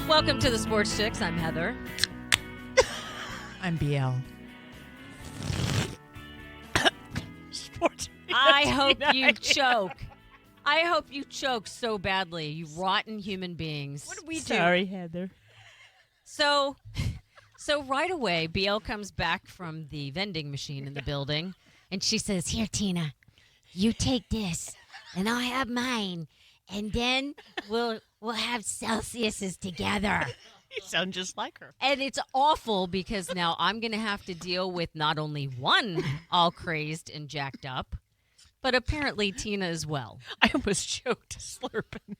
Welcome to the SportsChix. I'm Heather. I'm BL. Sports. I hope you choke. I hope you choke so badly, you rotten human beings. What do we do? Sorry, Heather. So right away, BL comes back from the vending machine in the building, and she says, "Here, Tina, you take this, and I'll have mine, and then we'll have Celsiuses together." You sound just like her. And it's awful because now I'm going to have to deal with not only one all crazed and jacked up, but apparently Tina as well. I almost choked slurping.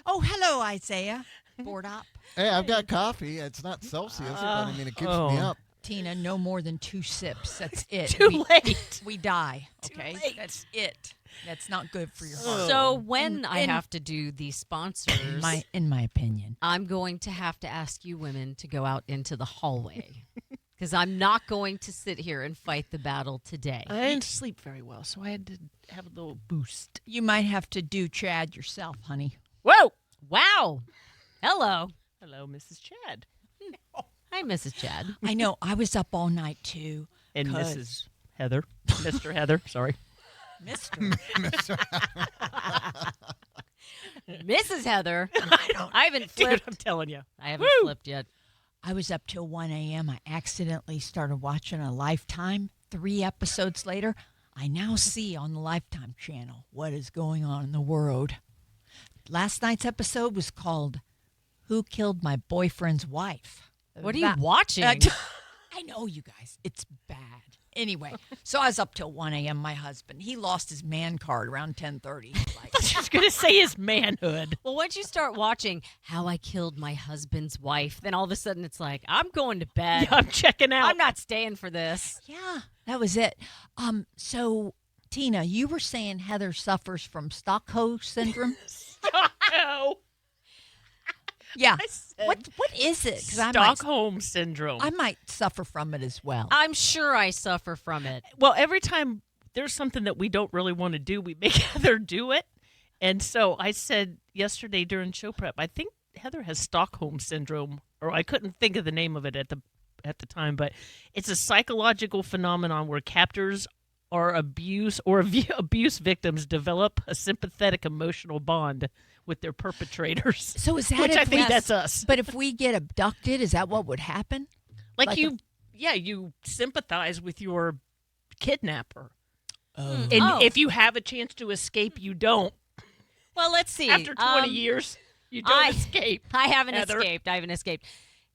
Oh, hello, Isaiah. Board up. Hey, I've got coffee. It's not Celsius, but I mean, it keeps me up. Tina, no more than 2 sips. That's it. Too late. We die. Too Okay? late. That's it. That's not good for your heart. So when I in- have to do the sponsors, In my opinion. I'm going to have to ask you women to go out into the hallway because I'm not going to sit here and fight the battle today. I didn't sleep very well, so I had to have a little boost. You might have to do Chad yourself, honey. Whoa! Wow. Hello. Hello, Mrs. Chad. Hi, Mrs. Chad. I know. I was up all night, too. And 'cause- Mrs. Heather. Mr. Heather, sorry. Mr. Mrs. Heather. I haven't Dude, flipped. I'm telling you. I haven't flipped yet. I was up till 1 a.m. I accidentally started watching a Lifetime. 3 episodes later, I now see on the Lifetime channel what is going on in the world. Last night's episode was called Who Killed My Boyfriend's Wife? What are you watching? I know, you guys. It's bad. Anyway, so I was up till 1 a.m. My husband, he lost his man card around 10:30. I was just going to say his manhood. Well, once you start watching How I Killed My Husband's Wife, then all of a sudden it's like, I'm going to bed. Yeah, I'm checking out. I'm not staying for this. Yeah, that was it. So Tina, you were saying Heather suffers from Stockholm syndrome. No. Yeah. I said What is it? 'Cause Stockholm syndrome. I might suffer from it as well. I'm sure I suffer from it. Well, every time there's something that we don't really want to do, we make Heather do it. And so I said yesterday during show prep, I think Heather has Stockholm syndrome, or I couldn't think of the name of it at the time, but it's a psychological phenomenon where captors or abuse victims develop a sympathetic emotional bond with their perpetrators. So is that which if I think we- that's us. But if we get abducted, is that what would happen? Like like you sympathize with your kidnapper. Oh. And Oh. if you have a chance to escape, you don't. Well, let's see. After 20 years, you don't escape. I haven't Heather. escaped. I haven't escaped.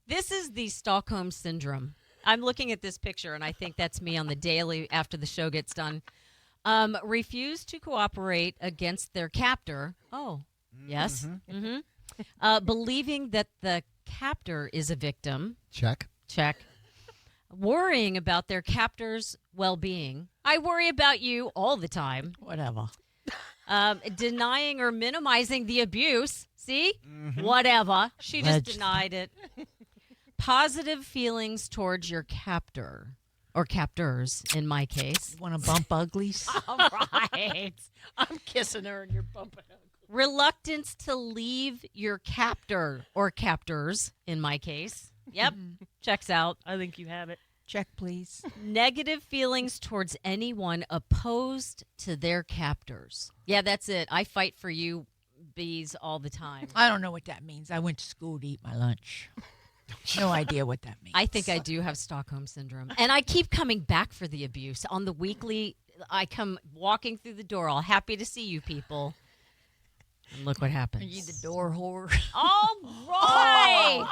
This is the Stockholm syndrome. I'm looking at this picture, and I think that's me on the daily after the show gets done. Refuse to cooperate against their captor. Oh, yes. Mm-hmm. Believing that the captor is a victim. Check. Check. Worrying about their captor's well-being. I worry about you all the time. Whatever. Denying or minimizing the abuse. See? Whatever. She just Alleged. denied it. Positive feelings towards your captor or captors, in my case. Want to bump uglies? All right. I'm kissing her and you're bumping her. Reluctance to leave your captor or captors, in my case. Yep. Checks out. I think you have it. Check, please. Negative feelings towards anyone opposed to their captors. Yeah, that's it. I fight for you bees all the time. I don't know what that means. I went to school to eat my lunch. No idea what that means. I think I do have Stockholm syndrome. And I keep coming back for the abuse. On the weekly, I come walking through the door, all happy to see you people. And look what happens. Are you the door whore? All right.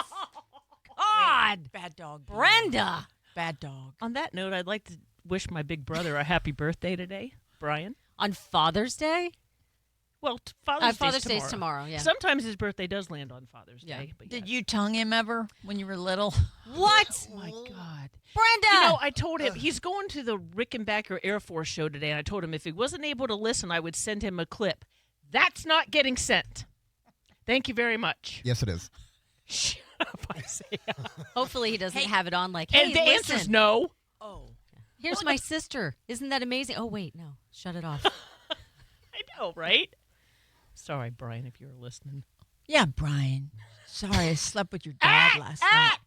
God. Bad dog. Brenda. Bad dog. On that note, I'd like to wish my big brother a happy birthday today, Brian. On Father's Day? Well, Father's Day's tomorrow, yeah. Sometimes his birthday does land on Father's Yeah. Day. But Did you tongue him ever when you were little? What? Oh, my God. Brenda. You know, I told him he's going to the Rickenbacker Air Force show today, and I told him if he wasn't able to listen, I would send him a clip. That's not getting sent. Thank you very much. Yes, it is. Shut up, Isaiah. Hopefully he doesn't have it on like, And hey, the listen. answer's no. Oh. Here's my sister. Isn't that amazing? Oh, wait, no. Shut it off. I know, right? Sorry, Brian, if you were listening. Yeah, Brian. Sorry, I slept with your dad last night.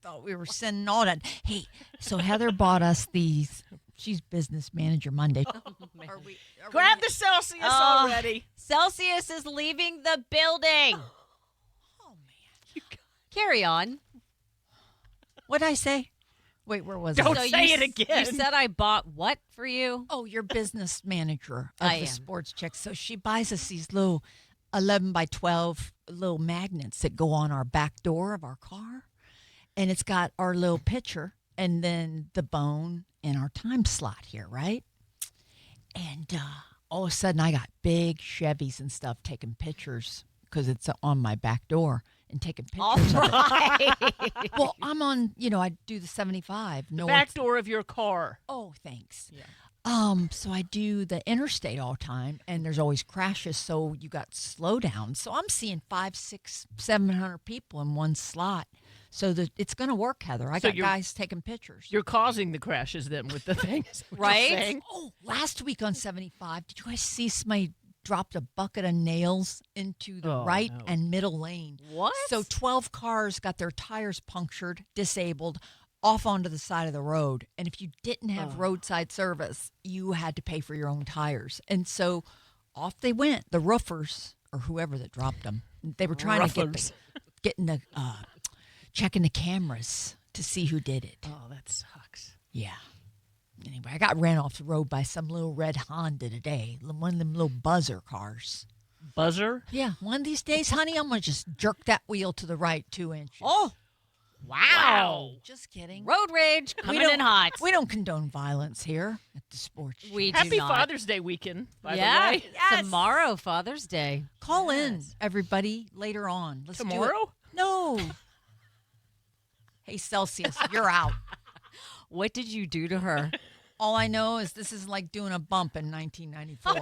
Thought we were sending all that. Hey, so Heather bought us these. She's business manager Monday. Are we Grab the Celsius Oh. already. Celsius is leaving the building. Oh man. Carry on. What'd I say? Wait, where was Don't I? say you it again. You said I bought what for you? Oh, your business manager of I the am. SportsChix. So she buys us these little 11 by 12 little magnets that go on our back door of our car. And it's got our little picture and then the bone and our time slot here, right? And all of a sudden I got big Chevys and stuff taking pictures because it's on my back door and taking All pictures of it. right. Well, I'm on, I do the 75 north. Back door of your car. Oh, thanks. Yeah. So I do the interstate all the time, and there's always crashes, so you got slowdowns. So I'm seeing 500, 600, 700 people in one slot. So it's going to work, Heather. I So got guys taking pictures. You're causing the crashes then with the thing. is what you're Right? saying? Oh, last week on 75, did you guys see somebody dropped a bucket of nails into the Oh, right no. and middle lane? What? So 12 cars got their tires punctured, disabled, off onto the side of the road. And if you didn't have roadside service, you had to pay for your own tires. And so off they went, the roofers or whoever that dropped them. They were trying Roofers. to getting the checking the cameras to see who did it. Oh, that sucks. Yeah. Anyway, I got ran off the road by some little red Honda today, one of them little buzzer cars. Buzzer? Yeah, one of these days, honey, I'm going to just jerk that wheel to the right 2 inches. Oh, wow. Just kidding. Road rage coming don't- in hot. We don't condone violence here at the sports. We do Happy not. Father's Day weekend, by yeah. the way. Tomorrow, Father's Day. Call in, everybody, later on. Let's do it. Tomorrow? No. Hey, Celsius, you're out. What did you do to her? All I know is this is like doing a bump in 1994.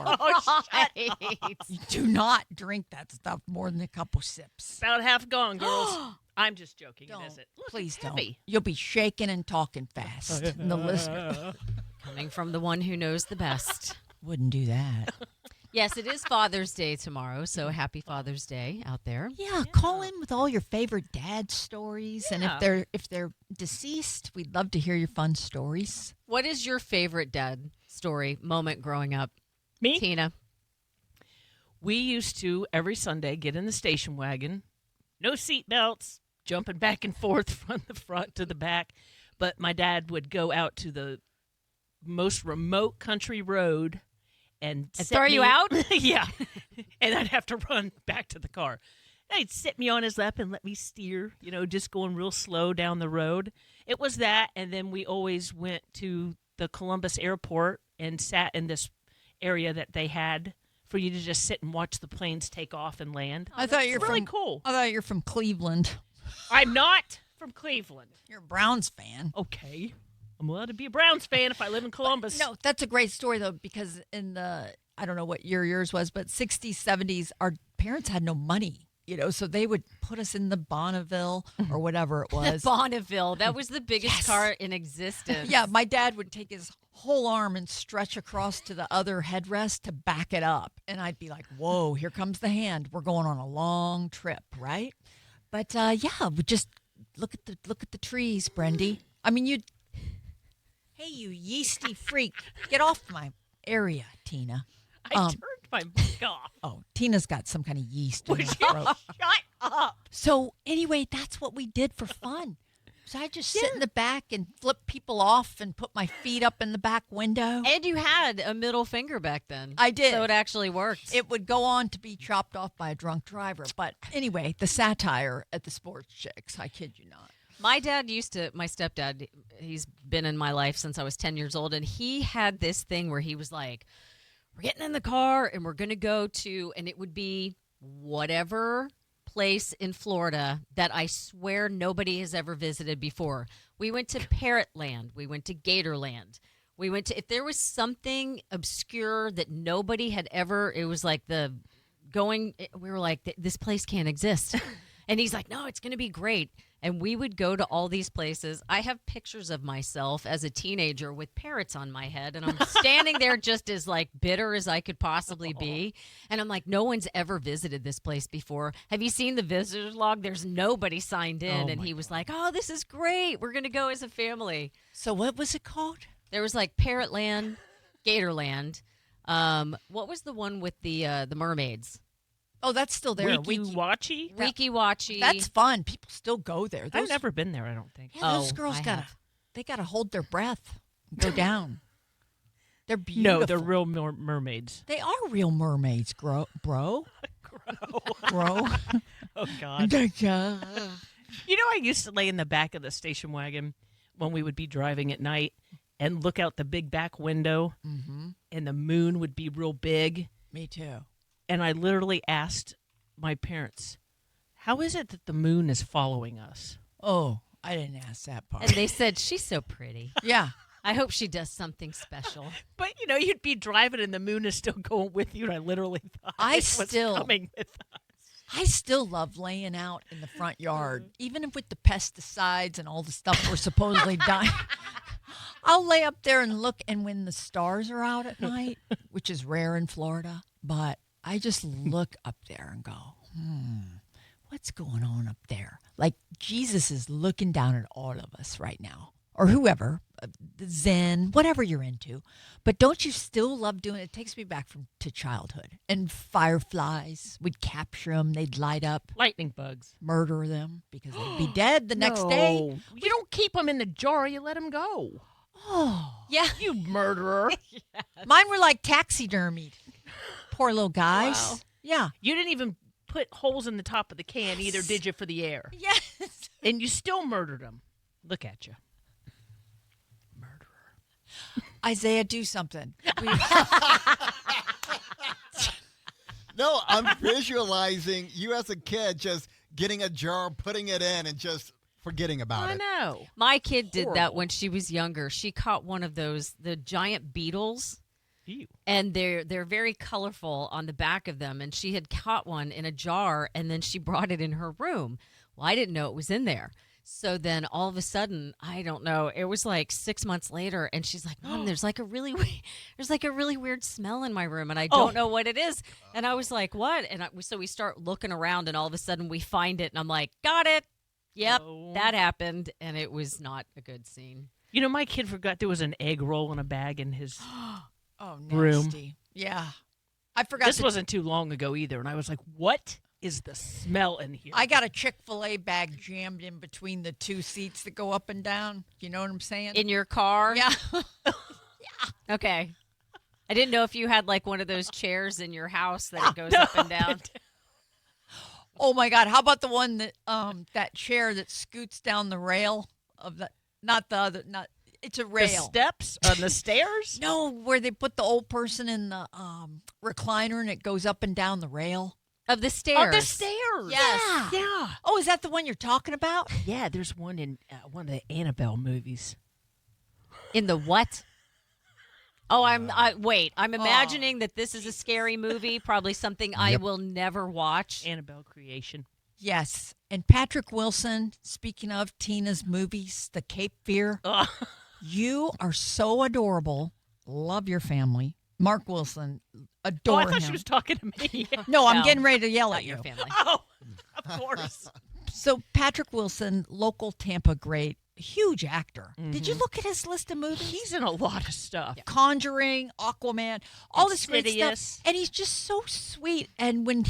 Right. You do not drink that stuff more than a couple sips. About half gone, girls. I'm just joking. Don't. It isn't. Look, Please it's don't. heavy. You'll be shaking and talking fast. And the listener Coming from the one who knows the best. wouldn't do that. Yes, it is Father's Day tomorrow, so happy Father's Day out there. Yeah, call in with all your favorite dad stories, and Yeah. if they're deceased, we'd love to hear your fun stories. What is your favorite dad story moment growing up, Me? Tina? We used to, every Sunday, get in the station wagon. No seat belts, jumping back and forth from the front to the back. But my dad would go out to the most remote country road and set throw you me- out? Yeah. And I'd have to run back to the car. He'd sit me on his lap and let me steer, just going real slow down the road. It was that. And then we always went to the Columbus airport and sat in this area that they had for you to just sit and watch the planes take off and land. I thought It's really cool. I thought you're from Cleveland. I'm not from Cleveland. You're a Browns fan. Okay. I'm allowed to be a Browns fan if I live in Columbus. No, that's a great story though, because in I don't know what year yours was, but 60s, 70s, our parents had no money. So they would put us in the Bonneville or whatever it was. Bonneville. That was the biggest Yes. car in existence. Yeah, my dad would take his whole arm and stretch across to the other headrest to back it up. And I'd be like, whoa, here comes the hand. We're going on a long trip, right? But yeah, we just look at the trees, Brendy. I mean, hey, you yeasty freak. Get off my area, Tina. I turned my mic off. Oh, Tina's got some kind of yeast in her Would you throat. shut up? So anyway, that's what we did for fun. So I just sit in the back and flip people off and put my feet up in the back window. And you had a middle finger back then. I did. So it actually worked. It would go on to be chopped off by a drunk driver. But anyway, the satire at the SportsChix, I kid you not. My stepdad, he's been in my life since I was 10 years old, and he had this thing where he was like, we're getting in the car and we're going to go to, and it would be whatever place in Florida that I swear nobody has ever visited before. We went to Parrotland. We went to Gatorland. We went to, if there was something obscure that nobody had ever, it was like we were like, this place can't exist. And he's like, no, it's going to be great. And we would go to all these places. I have pictures of myself as a teenager with parrots on my head. And I'm standing there just as like bitter as I could possibly be. And I'm like, no one's ever visited this place before. Have you seen the visitor's log? There's nobody signed in. Oh And my he was like, oh, this is great. We're going to go as a family. So what was it called? There was like Parrotland, Gatorland. What was the one with the mermaids? Oh, that's still there. Wiki-wachi? Wiki Watchy. That's fun. People still go there. I've never been there, I don't think. Yeah, those Oh, girls I gotta have. they gotta hold their breath, and go down. They're beautiful. No, they're real mermaids. They are real mermaids, bro. Bro. Oh, God. Yeah. You know, I used to lay in the back of the station wagon when we would be driving at night and look out the big back window, and the moon would be real big. Me too. And I literally asked my parents, how is it that the moon is following us? Oh, I didn't ask that part. And they said, she's so pretty. Yeah. I hope she does something special. But, you know, you'd be driving and the moon is still going with you, and I literally thought I it was still- coming with us. I still love laying out in the front yard, even if with the pesticides and all the stuff we're supposedly dying. I'll lay up there and look, and when the stars are out at night, which is rare in Florida, but I just look up there and go, what's going on up there? Like Jesus is looking down at all of us right now, or whoever, Zen, whatever you're into. But don't you still love doing it? It takes me back to childhood. And fireflies, we'd capture them, they'd light up, Lightning bugs. murder them because they'd be dead the next day. No. You don't keep them in the jar, you let them go. Oh, Yeah. You murderer. mine were like taxidermied. Poor little guys. Wow. Yeah. You didn't even put holes in the top of the can either, did you, for the air? Yes. And you still murdered them. Look at you. Murderer. Isaiah, do something. No, I'm visualizing you as a kid just getting a jar, putting it in, and just forgetting about I it. know. My kid did that Horrible. when she was younger. She caught one of those, the giant beetles, Ew. and they're very colorful on the back of them. And she had caught one in a jar, and then she brought it in her room. Well, I didn't know it was in there. So then all of a sudden, I don't know, it was like 6 months later, and she's like, Mom, there's like a really weird smell in my room, and I don't know what it is. And I was like, what? And so we start looking around, and all of a sudden we find it, and I'm like, got it. Yep, Oh. that happened, and it was not a good scene. You know, my kid forgot there was an egg roll in a bag in his. Oh, Room. nasty. Yeah. I forgot. This wasn't too long ago either, and I was like, "What is the smell in here?" I got a Chick-fil-A bag jammed in between the two seats that go up and down. You know what I'm saying? In your car? yeah. Okay. I didn't know if you had like one of those chairs in your house that it goes up and down. Oh my God! How about the one that that chair that scoots down the rail of the not the other not it's a the rail. steps on the stairs. No, where they put the old person in the recliner and it goes up and down the rail. Of the stairs. Oh, the stairs. Yes. Yeah. Oh, is that the one you're talking about? Yeah, there's one in one of the Annabelle movies. In the what? Oh, I'm imagining that this is a scary movie, probably something I will never watch. Annabelle creation. Yes. And Patrick Wilson, speaking of Tina's movies, The Cape Fear, Ugh. you are so adorable. Love your family. Mark Wilson, Oh, adore I thought him. she was talking to me. No, I'm No, getting ready to yell Not at your you. family. Oh, of course. So Patrick Wilson, local Tampa great, huge actor. Did you look at his list of movies? He's in a lot of stuff. Conjuring, Aquaman, all this great Insidious. stuff. And he's just so sweet. And when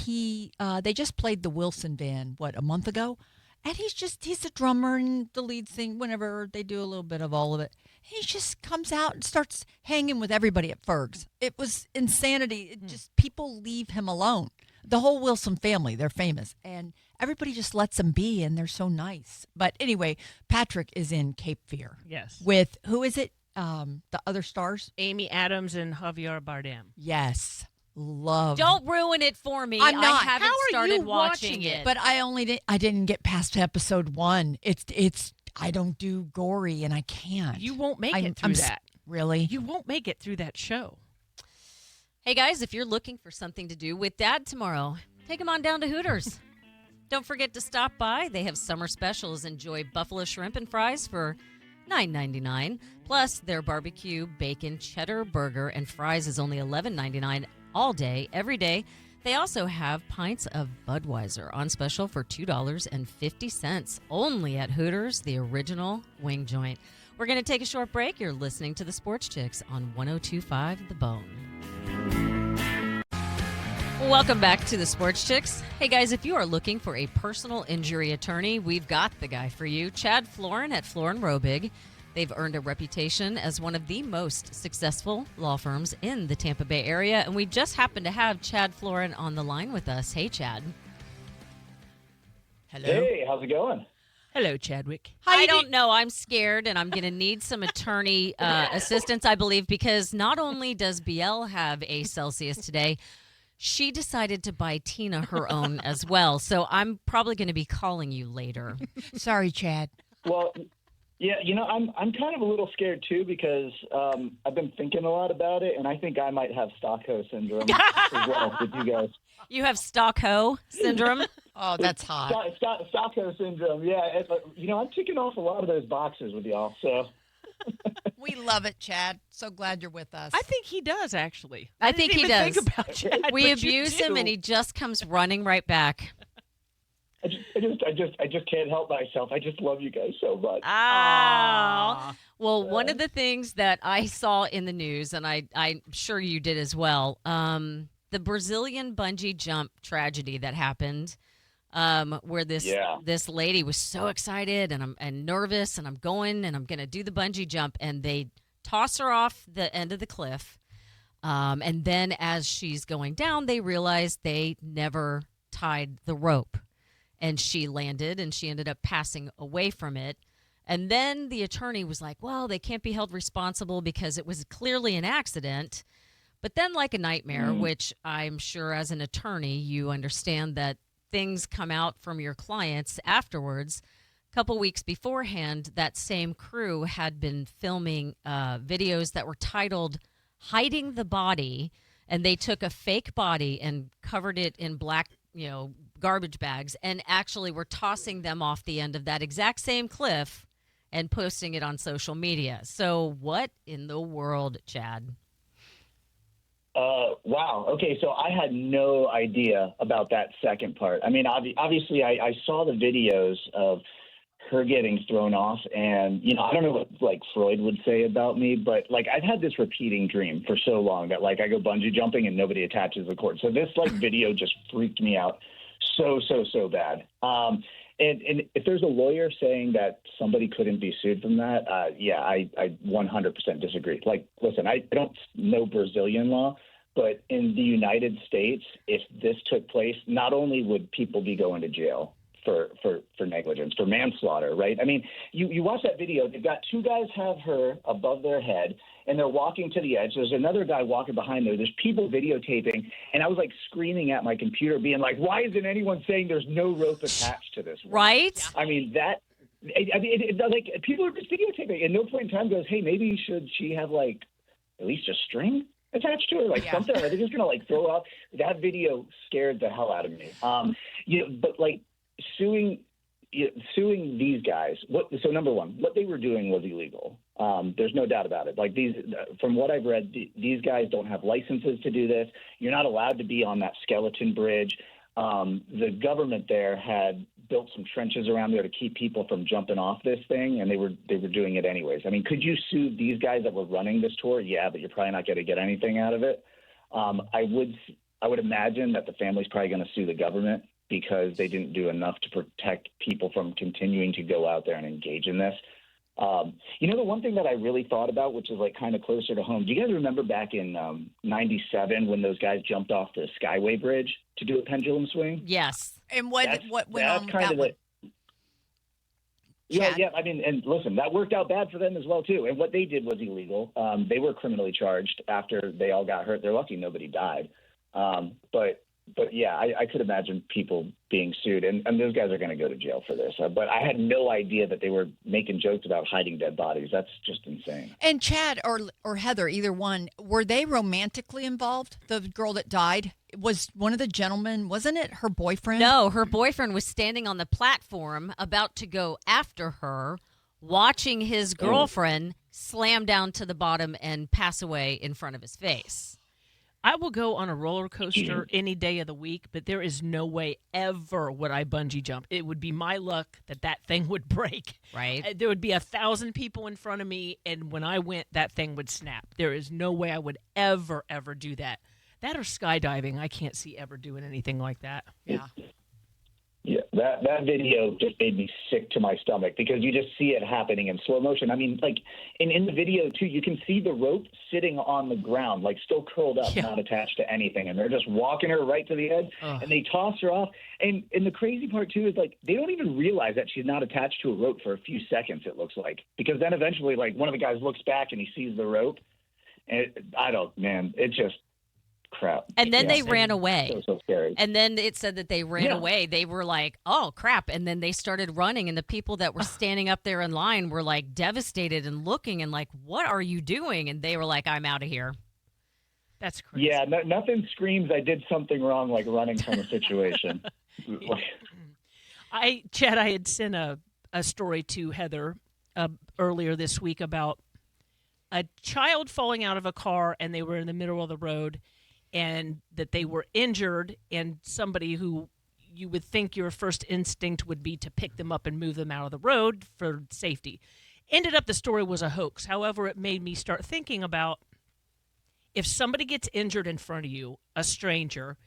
they just played the Wilson Band, a month ago? And he's the drummer and the lead singer, whenever they do a little bit of all of it. He just comes out and starts hanging with everybody at Ferg's. It was insanity. It just, people leave him alone. The whole Wilson family, they're famous. And everybody just lets him be, and they're so nice. But anyway, Patrick is in Cape Fear. Yes. With, who is it? The other stars? Amy Adams and Javier Bardem. Yes. Love. Don't ruin it for me. I'm not. I haven't How are started you watching watching it. it? But I didn't get past episode 1. It's I don't do gory, and I can't. You won't make it through that. Really? You won't make it through that show. Hey guys, if you're looking for something to do with Dad tomorrow, take him on down to Hooters. Don't forget to stop by. They have summer specials. Enjoy buffalo shrimp and fries for $9.99. Plus, their barbecue, bacon, cheddar burger and fries is only $11.99 all day, every day. They also have pints of Budweiser on special for $2.50 only at Hooters, the original wing joint. We're going to take a short break. You're listening to the Sports Chicks on 102.5 The Bone. Welcome back to the Sports Chicks. Hey guys, if you are looking for a personal injury attorney, we've got the guy for you. Chad Florin at Florin Robig. They've earned a reputation as one of the most successful law firms in the Tampa Bay area, and we just happen to have Chad Florin on the line with us. Hey, Chad. Hello. Hey, how's it going? Hello, Chadwick. I don't know. I'm scared, and I'm going to need some attorney assistance, I believe, because not only does Biel have a Celsius today, she decided to buy Tina her own as well. So I'm probably going to be calling you later. Sorry, Chad. Well, yeah, I'm kind of a little scared too because I've been thinking a lot about it, and I think I might have Stockholm syndrome as well with you guys. You have Stockholm syndrome? Oh, that's hot. Stockholm syndrome, yeah. I'm ticking off a lot of those boxes with y'all. So We love it, Chad. So glad you're with us. I think he does, actually. I think didn't he even does. Think about Chad, We but you abuse him, do. and he just comes running right back. I just can't help myself. I just love you guys so much. Oh. Well, one of the things that I saw in the news, and I'm sure you did as well, the Brazilian bungee jump tragedy that happened, where this lady was so excited and nervous, and I'm going to do the bungee jump, and they toss her off the end of the cliff, and then as she's going down, they realize they never tied the rope. And she landed, and she ended up passing away from it. And then the attorney was like, well, they can't be held responsible because it was clearly an accident. But then, like a nightmare, which I'm sure as an attorney, you understand that things come out from your clients afterwards. A couple weeks beforehand, that same crew had been filming videos that were titled Hiding the Body. And they took a fake body and covered it in black, garbage bags, and actually were tossing them off the end of that exact same cliff and posting it on social media. So what in the world, Chad? Wow. Okay, so I had no idea about that second part. I mean, obviously, I saw the videos of her getting thrown off, and I don't know what like Freud would say about me, but like I've had this repeating dream for so long that like I go bungee jumping and nobody attaches the cord. So this like video just freaked me out so bad. And if there's a lawyer saying that somebody couldn't be sued from that, I 100% disagree. Like, listen, I don't know Brazilian law, but in the United States, if this took place, not only would people be going to jail for negligence, for manslaughter, right? I mean, you watch that video, they've got two guys have her above their head, and they're walking to the edge. There's another guy walking behind there. There's people videotaping, and I was like screaming at my computer, being like, why isn't anyone saying there's no rope attached to this one? Right? I mean, like people are just videotaping. At no point in time goes, hey, maybe should she have like at least a string attached to her, like something? Or are they just gonna like throw off? That video scared the hell out of me. But like suing these guys. So number one, what they were doing was illegal. There's no doubt about it. Like from what I've read, these guys don't have licenses to do this. You're not allowed to be on that skeleton bridge. The government there had built some trenches around there to keep people from jumping off this thing, and they were doing it anyways. I mean, could you sue these guys that were running this tour? Yeah, but you're probably not going to get anything out of it. I would imagine that the family's probably going to sue the government because they didn't do enough to protect people from continuing to go out there and engage in this. The one thing that I really thought about, which is like kind of closer to home, do you guys remember back in 97 when those guys jumped off the Skyway Bridge to do a pendulum swing? Yes. And what went on with that one? Yeah. I mean, and listen, that worked out bad for them as well, too. And what they did was illegal. They were criminally charged after they all got hurt. They're lucky nobody died. But yeah, I could imagine people being sued, and those guys are going to go to jail for this. But I had no idea that they were making jokes about hiding dead bodies. That's just insane. And Chad or Heather, either one, were they romantically involved? The girl that died? was one of the gentlemen, wasn't it her boyfriend? No, her boyfriend was standing on the platform about to go after her, watching his girlfriend slam down to the bottom and pass away in front of his face. I will go on a roller coaster any day of the week, but there is no way ever would I bungee jump. It would be my luck that that thing would break. Right. There would be 1,000 people in front of me, and when I went, that thing would snap. There is no way I would ever do that. That or skydiving. I can't see ever doing anything like that. Yeah. Yeah, that video just made me sick to my stomach because you just see it happening in slow motion. I mean, like, in the video, too, you can see the rope sitting on the ground, like still curled up, not attached to anything. And they're just walking her right to the edge, and they toss her off. And the crazy part, too, is, like, they don't even realize that she's not attached to a rope for a few seconds, it looks like. Because then eventually, like, one of the guys looks back and he sees the rope. And it just... crap. And then they ran away. So scary. And then it said that they ran away. They were like, oh, crap. And then they started running. And the people that were standing up there in line were like devastated and looking and like, what are you doing? And they were like, I'm out of here. That's crazy. Yeah, nothing screams I did something wrong like running from a situation. Chad, I had sent a story to Heather earlier this week about a child falling out of a car and they were in the middle of the road and that they were injured, and somebody who you would think your first instinct would be to pick them up and move them out of the road for safety. Ended up the story was a hoax. However, it made me start thinking about if somebody gets injured in front of you, a stranger,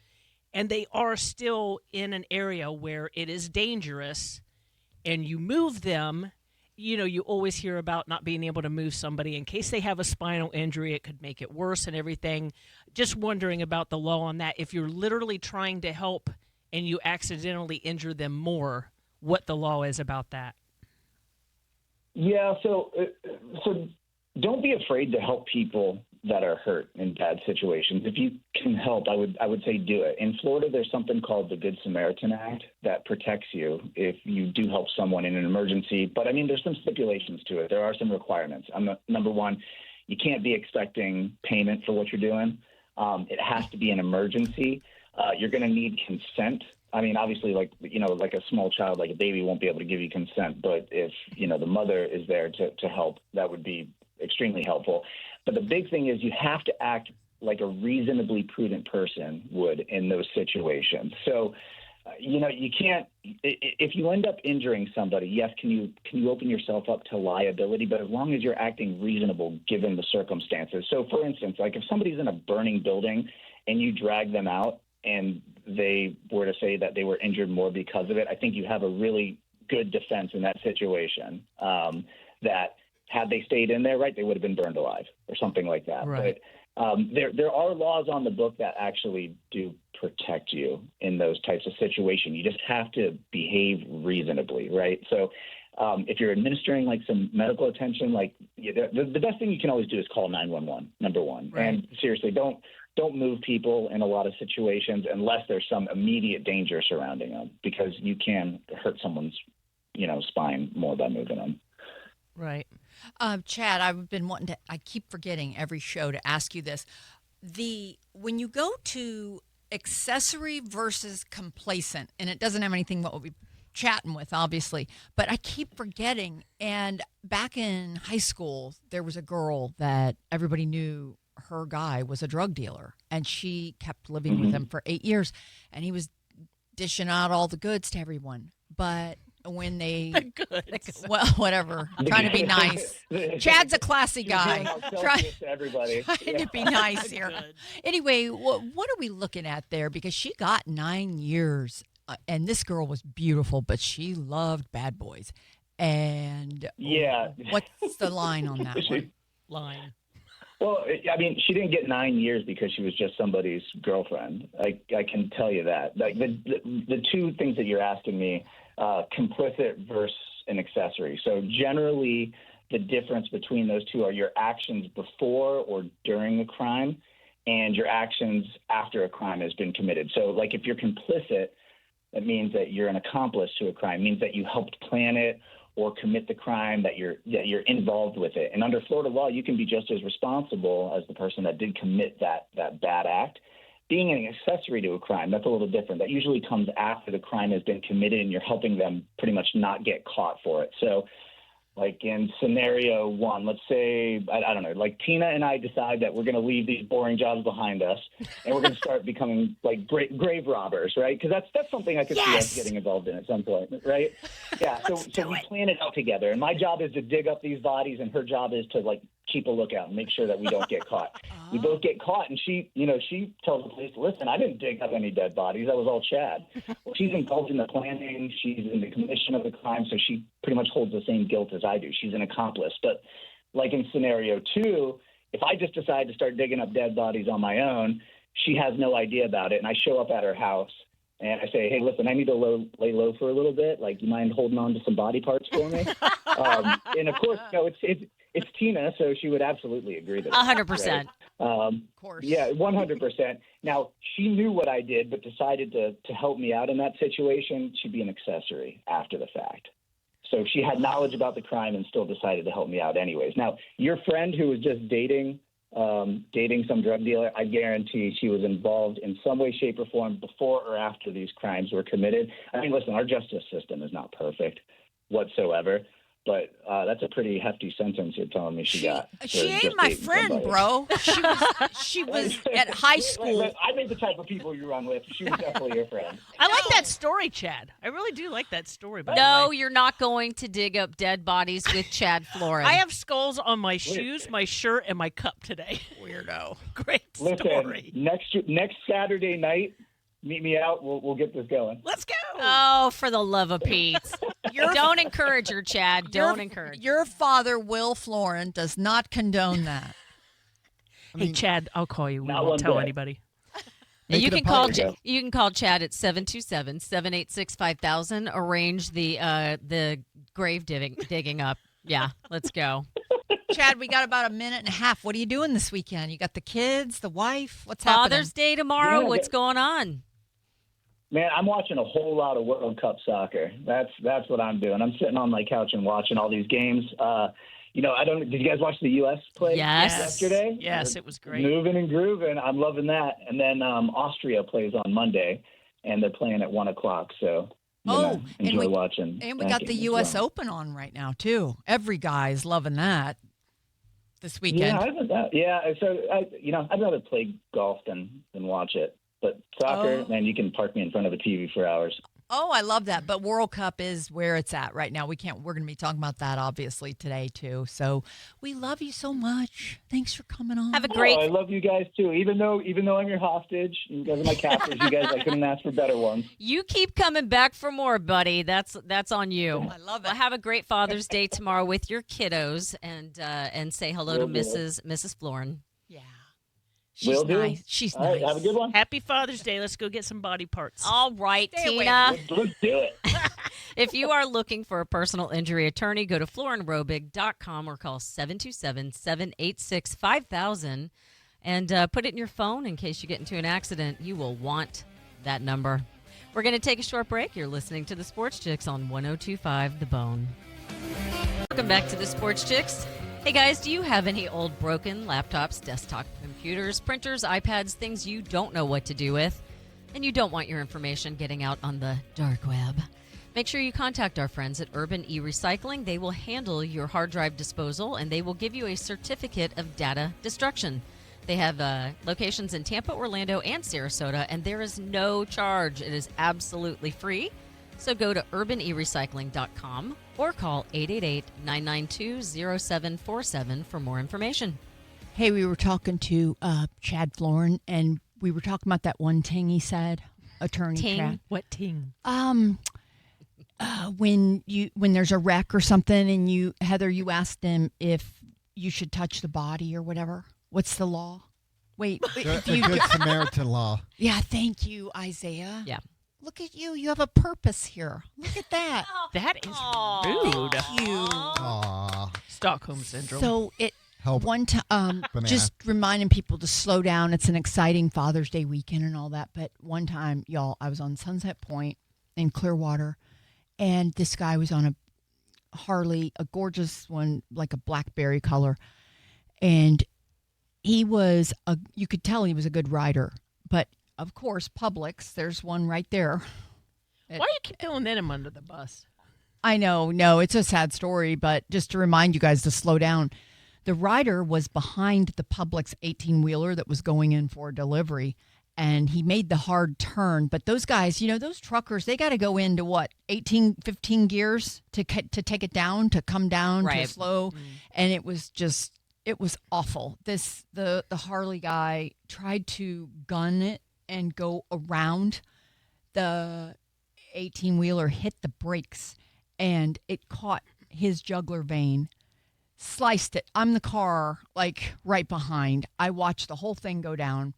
and they are still in an area where it is dangerous and you move them, you know, you always hear about not being able to move somebody in case they have a spinal injury. It could make it worse and everything. Just wondering about the law on that. If you're literally trying to help and you accidentally injure them more, what the law is about that. Yeah, so don't be afraid to help people that are hurt in bad situations. If you can help, I would say do it. In Florida, there's something called the Good Samaritan Act that protects you if you do help someone in an emergency. But, I mean, there's some stipulations to it. There are some requirements. Number one, you can't be expecting payment for what you're doing. It has to be an emergency. You're going to need consent. I mean, obviously, like a small child, like a baby won't be able to give you consent. But if, the mother is there to help, that would be extremely helpful. But the big thing is you have to act like a reasonably prudent person would in those situations. So, you can't – if you end up injuring somebody, yes, can you open yourself up to liability? But as long as you're acting reasonable given the circumstances. So, for instance, like if somebody's in a burning building and you drag them out and they were to say that they were injured more because of it, I think you have a really good defense in that situation that – had they stayed in there, right, they would have been burned alive or something like that. Right. But there are laws on the book that actually do protect you in those types of situations. You just have to behave reasonably, right? So if you're administering like some medical attention, like the best thing you can always do is call 911, number one. Right. And seriously, don't move people in a lot of situations unless there's some immediate danger surrounding them, because you can hurt someone's, spine more by moving them. Right. Chad, I've been wanting to, I keep forgetting every show to ask you this. When you go to accessory versus complacent, and it doesn't have anything what we're chatting with, obviously, but I keep forgetting. And back in high school, there was a girl that everybody knew her guy was a drug dealer, and she kept living with him for 8 years, and he was dishing out all the goods to everyone. But when they well, whatever, I'm trying to be nice. Chad's a classy guy. To everybody. Trying to be nice here. Anyway, what are we looking at there? Because she got 9 years, and this girl was beautiful, but she loved bad boys. And what's the line on that one? Line. Well, I mean, she didn't get 9 years because she was just somebody's girlfriend. I can tell you that. Like the two things that you're asking me, complicit versus an accessory. So generally, the difference between those two are your actions before or during a crime and your actions after a crime has been committed. So, like, if you're complicit, that means that you're an accomplice to a crime. It means that you helped plan it or commit the crime, that you're involved with it. And under Florida law, you can be just as responsible as the person that did commit that bad act, being an accessory to a crime, that's a little different. That usually comes after the crime has been committed and you're helping them pretty much not get caught for it. So like in scenario one, let's say, I don't know, like Tina and I decide that we're going to leave these boring jobs behind us and we're going to start becoming like grave robbers, right? Because that's something I could see us getting involved in at some point, right? Yeah, so we plan it out together. And my job is to dig up these bodies and her job is to like keep a lookout and make sure that we don't get caught. We both get caught and she tells the police, listen, I didn't dig up any dead bodies. That was all Chad. Well, she's involved in the planning. She's in the commission of the crime. So she pretty much holds the same guilt as I do. She's an accomplice. But like in scenario two, if I just decide to start digging up dead bodies on my own, she has no idea about it. And I show up at her house and I say, hey, listen, I need to lay low for a little bit. Like, you mind holding on to some body parts for me? And of course, it's Tina, so she would absolutely agree to that. 100%. Of course. Yeah, 100%. Now, she knew what I did, but decided to help me out in that situation. She'd be an accessory after the fact. So she had knowledge about the crime and still decided to help me out anyways. Now, your friend who was just dating some drug dealer, I guarantee she was involved in some way, shape, or form before or after these crimes were committed. I mean, listen, our justice system is not perfect whatsoever. But that's a pretty hefty sentence you're telling me she got. She ain't my friend, somebody. Bro. She was at high school. I mean the type of people you run with. She was definitely your friend. I like that story, Chad. I really do like that story. By the way. You're not going to dig up dead bodies with Chad Florin. I have skulls on my shoes, my shirt, and my cup today. Weirdo. Great story. Next Saturday night, meet me out. We'll get this going. Let's go. Oh, for the love of Pete. Don't encourage her, Chad. Don't encourage her. Your father, Will Florin, does not condone that. Hey, Chad, I'll call you. We won't tell anybody. You can call Chad at 727-786-5000. Arrange the grave digging up. Yeah, let's go. Chad, we got about a minute and a half. What are you doing this weekend? You got the kids, the wife? What's happening? Father's Day tomorrow. Yeah, what's going on? Man, I'm watching a whole lot of World Cup soccer. That's what I'm doing. I'm sitting on my couch and watching all these games. Did you guys watch the U.S. play yesterday? Yes, it was great. Moving and grooving. I'm loving that. And then Austria plays on Monday, and they're playing at 1 o'clock. So enjoy watching. And we got the U.S. Open on right now, too. Every guy is loving that this weekend. So I'd rather play golf than watch it. But soccer, man, you can park me in front of a TV for hours. Oh, I love that. But World Cup is where it's at right now. We're going to be talking about that obviously today too. So we love you so much. Thanks for coming on. Have a great. I love you guys too. Even though I'm your hostage, you guys are my captors. You guys, I couldn't ask for better ones. You keep coming back for more, buddy. That's on you. I love it. Well, have a great Father's Day tomorrow with your kiddos, and say hello to Mrs. Florin. Yeah. She's nice. She's nice. Right, have a good one. Happy Father's Day. Let's go get some body parts. All right, Tina. Let's do it. If you are looking for a personal injury attorney, go to florinrobig.com or call 727-786-5000 and put it in your phone in case you get into an accident. You will want that number. We're going to take a short break. You're listening to the Sports Chicks on 102.5 The Bone. Welcome back to the Sports Chicks. Hey guys, do you have any old broken laptops, desktop computers, printers, iPads, things you don't know what to do with, and you don't want your information getting out on the dark web? Make sure you contact our friends at Urban E-Recycling. They will handle your hard drive disposal, and they will give you a certificate of data destruction. They have locations in Tampa, Orlando, and Sarasota, and there is no charge. It is absolutely free. So go to urbanerecycling.com or call 888-992-0747 for more information. Hey, we were talking to Chad Florin, and we were talking about that one ting he said, attorney ting? Chad. What ting? When there's a wreck or something, and Heather, you asked him if you should touch the body or whatever. What's the law? Wait, the Good Samaritan law. Yeah, thank you, Isaiah. Yeah. Look at you. You have a purpose here. Look at that. That is rude. Thank you. Aww. Stockholm Syndrome. So Help. one time, just reminding people to slow down. It's an exciting Father's Day weekend and all that. But one time, y'all, I was on Sunset Point in Clearwater, and this guy was on a Harley, a gorgeous one, like a blackberry color. And you could tell he was a good rider. But of course, Publix. There's one right there. Why do you keep throwing them under the bus? I know. No, it's a sad story, but just to remind you guys to slow down. The rider was behind the Publix 18-wheeler that was going in for delivery, and he made the hard turn. But those guys, those truckers, they got to go into what, 18, 15 gears to take it down, to come down Right. to slow. And it was awful. The Harley guy tried to gun it and go around the 18-wheeler, hit the brakes, and it caught his jugular vein, sliced it. I'm the car, like, right behind. I watched the whole thing go down.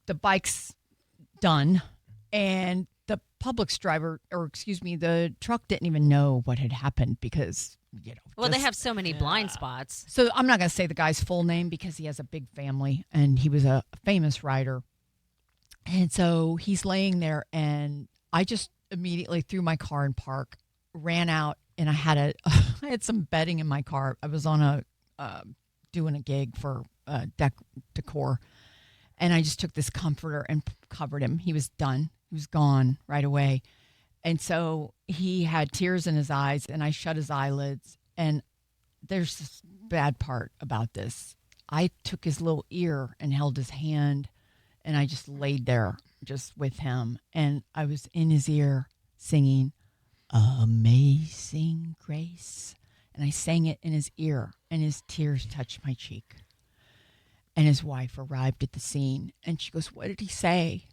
The bike's done, and the Publix driver, the truck didn't even know what had happened because, Well, they just- have so many blind spots. So I'm not going to say the guy's full name because he has a big family, and he was a famous rider. And so he's laying there, and I just immediately threw my car in park, ran out, and I had some bedding in my car. I was on doing a gig for decor, and I just took this comforter and covered him. He was done. He was gone right away. And so he had tears in his eyes, and I shut his eyelids. And there's this bad part about this. I took his little ear and held his hand, and I just laid there just with him. And I was in his ear singing Amazing Grace. And I sang it in his ear, and his tears touched my cheek. And his wife arrived at the scene, and she goes, "What did he say?"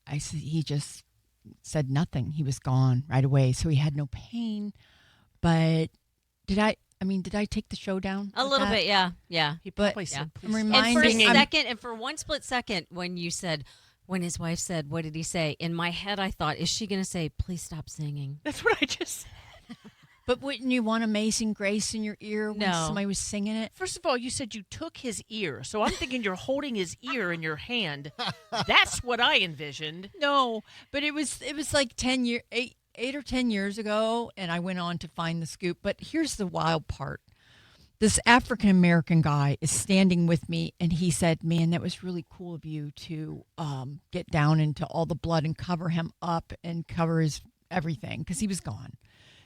I said, "He just said nothing. He was gone right away." So he had no pain. But did I take the show down? A with little that? bit, yeah. He But- probably Yeah. said, I'm "Please stop And for a reminding- singing." second, and for one split second, when his wife said, "What did he say?" In my head, I thought, is she going to say, "Please stop singing"? That's what I just said. But wouldn't you want Amazing Grace in your ear when No. somebody was singing it? First of all, you said you took his ear. So I'm thinking you're holding his ear in your hand. That's what I envisioned. No, but it was like 8 or 10 years ago, and I went on to find the scoop. But here's the wild part. This African-American guy is standing with me, and he said, "Man, that was really cool of you to get down into all the blood and cover him up and cover his everything," because he was gone.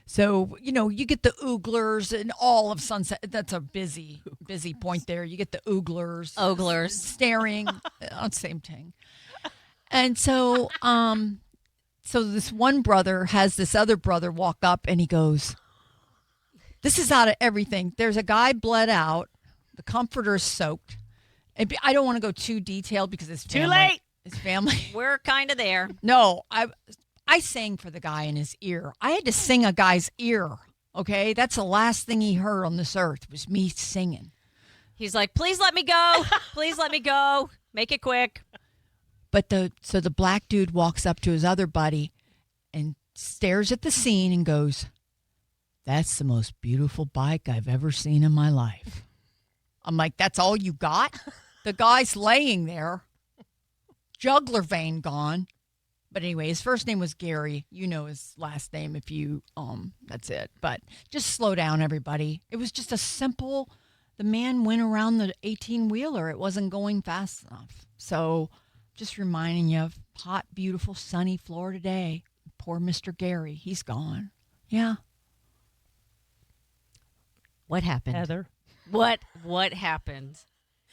So, you get the ooglers and all of Sunset. That's a busy point there. You get the ooglers staring on the same thing. And so, so this one brother has this other brother walk up, and he goes, "This is out of everything. There's a guy bled out. The comforter's soaked." And I don't want to go too detailed because it's Too family. late. His family. We're kind of there. No, I sang for the guy in his ear. I had to sing a guy's ear. Okay, that's the last thing he heard on this earth was me singing. He's like, "Please let me go. Please let me go. Make it quick." But the black dude walks up to his other buddy and stares at the scene and goes, "That's the most beautiful bike I've ever seen in my life." I'm like, "That's all you got?" The guy's laying there, jugular vein gone. But anyway, his first name was Gary. You know his last name if you, that's it. But just slow down, everybody. It was just the man went around the 18-wheeler. It wasn't going fast enough. So just reminding you of hot, beautiful, sunny Florida day. Poor Mr. Gary. He's gone. Yeah. What happened? Heather. What happened?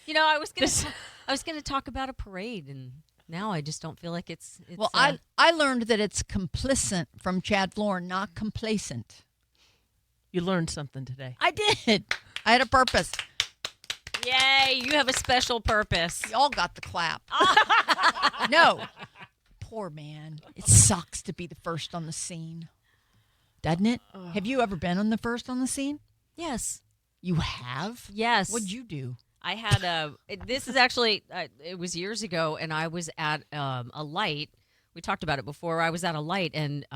I was gonna talk about a parade, and now I just don't feel like it's Well, I learned that it's complicit from Chad Florin, not complacent. You learned something today. I did. I had a purpose. Yay, you have a special purpose. Y'all got the clap. No. Poor man. It sucks to be the first on the scene. Doesn't it? Have you ever been on the first on the scene? Yes. You have? Yes. What'd you do? I had this is actually, it was years ago, and I was at a light. We talked about it before. I was at a light, and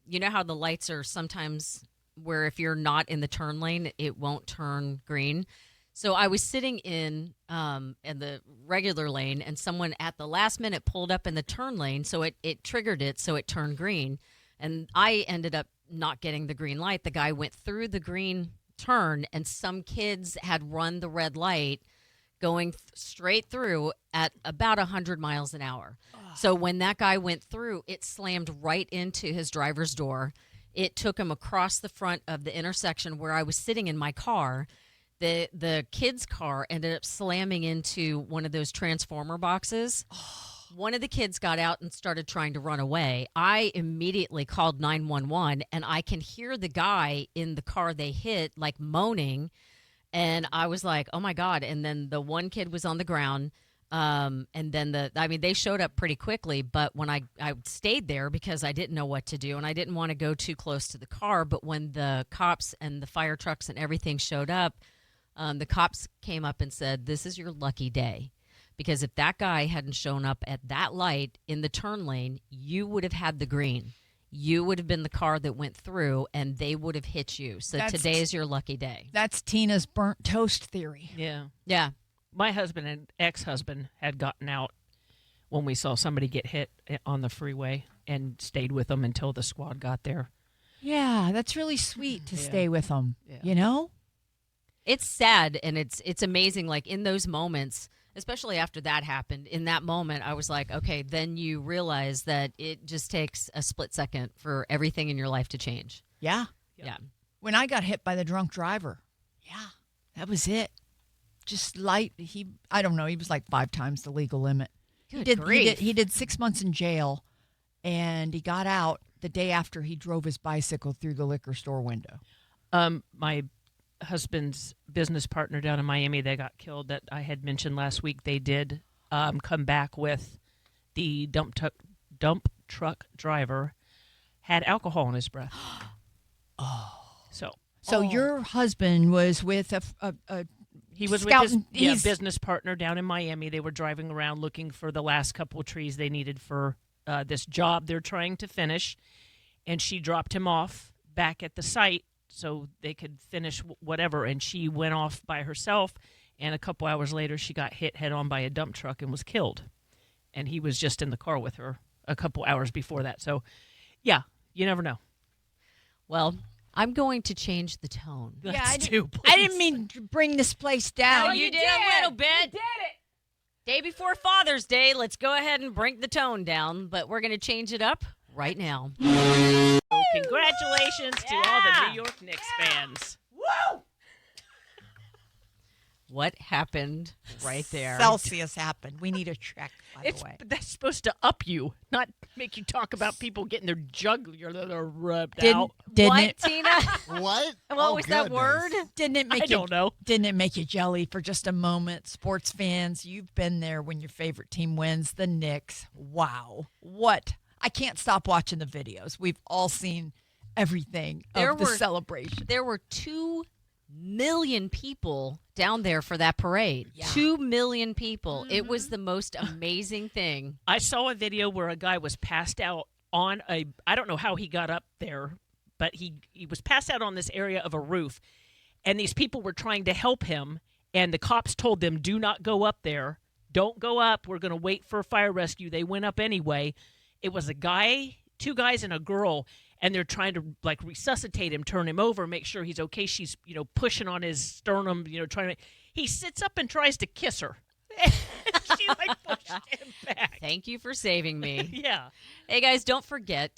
you know how the lights are sometimes where if you're not in the turn lane, it won't turn green. So I was sitting in the regular lane, and someone at the last minute pulled up in the turn lane, so it triggered it, so it turned green. And I ended up not getting the green light. The guy went through the green turn, and some kids had run the red light, going straight through at about 100 miles an hour. So when that guy went through, it slammed right into his driver's door. It took him across the front of the intersection where I was sitting in my car. The kid's car ended up slamming into one of those transformer boxes. One of the kids got out and started trying to run away. I immediately called 911, and I can hear the guy in the car they hit, like, moaning. And I was like, oh, my God. And then the one kid was on the ground. And then they showed up pretty quickly. But when I stayed there because I didn't know what to do, and I didn't want to go too close to the car. But when the cops and the fire trucks and everything showed up, the cops came up and said, this is your lucky day. Because if that guy hadn't shown up at that light in the turn lane, you would have had the green. You would have been the car that went through, and they would have hit you. So today is your lucky day. That's Tina's burnt toast theory. Yeah. Yeah. My husband and ex-husband had gotten out when we saw somebody get hit on the freeway and stayed with them until the squad got there. Yeah, that's really sweet to stay with them, Yeah. you know? It's sad, and it's amazing. Like, in those moments, especially after that happened, in that moment, I was like, okay, then you realize that it just takes a split second for everything in your life to change. Yeah. Yeah. When I got hit by the drunk driver, that was it. Just light. I don't know, he was like 5 times the legal limit. Good grief. He did 6 months in jail, and he got out the day after he drove his bicycle through the liquor store window. My husband's business partner down in Miami, they got killed, that I had mentioned last week, they did come back with the dump truck driver had alcohol in his breath. So your husband was with He was scouting, with his business partner down in Miami. They were driving around looking for the last couple of trees they needed for this job they're trying to finish. And she dropped him off back at the site so they could finish whatever. And she went off by herself. And a couple hours later, she got hit head on by a dump truck and was killed. And he was just in the car with her a couple hours before that. So, yeah, you never know. Well, I'm going to change the tone. I didn't mean to bring this place down. Oh, you did a little bit. You did it. Day before Father's Day, let's go ahead and bring the tone down, but we're going to change it up right now. So congratulations to all the New York Knicks fans. Woo! What happened right there? Celsius happened. We need a check, by the way. But that's supposed to up you, not make you talk about people getting their jugular rubbed Didn't out. What, it, Tina? What? What was that word? didn't it make I don't know. Didn't it make you jelly for just a moment? Sports fans, you've been there when your favorite team wins, the Knicks. Wow. What? I can't stop watching the videos. We've all seen everything of the celebration. There were 2 million people down there for that parade. Yeah. 2 million people. It was the most amazing thing. I saw a video where a guy was passed out on I don't know how he got up there, but he was passed out on this area of a roof, and these people were trying to help him, and the cops told them, do not go up there. Don't go up. We're going to wait for a fire rescue. They went up anyway. It was a guy, 2 guys and a girl, and they're trying to, like, resuscitate him, turn him over, make sure he's okay. She's, pushing on his sternum, trying to. He sits up and tries to kiss her. She, like, pushed him back. Thank you for saving me. Yeah. Hey, guys, don't forget,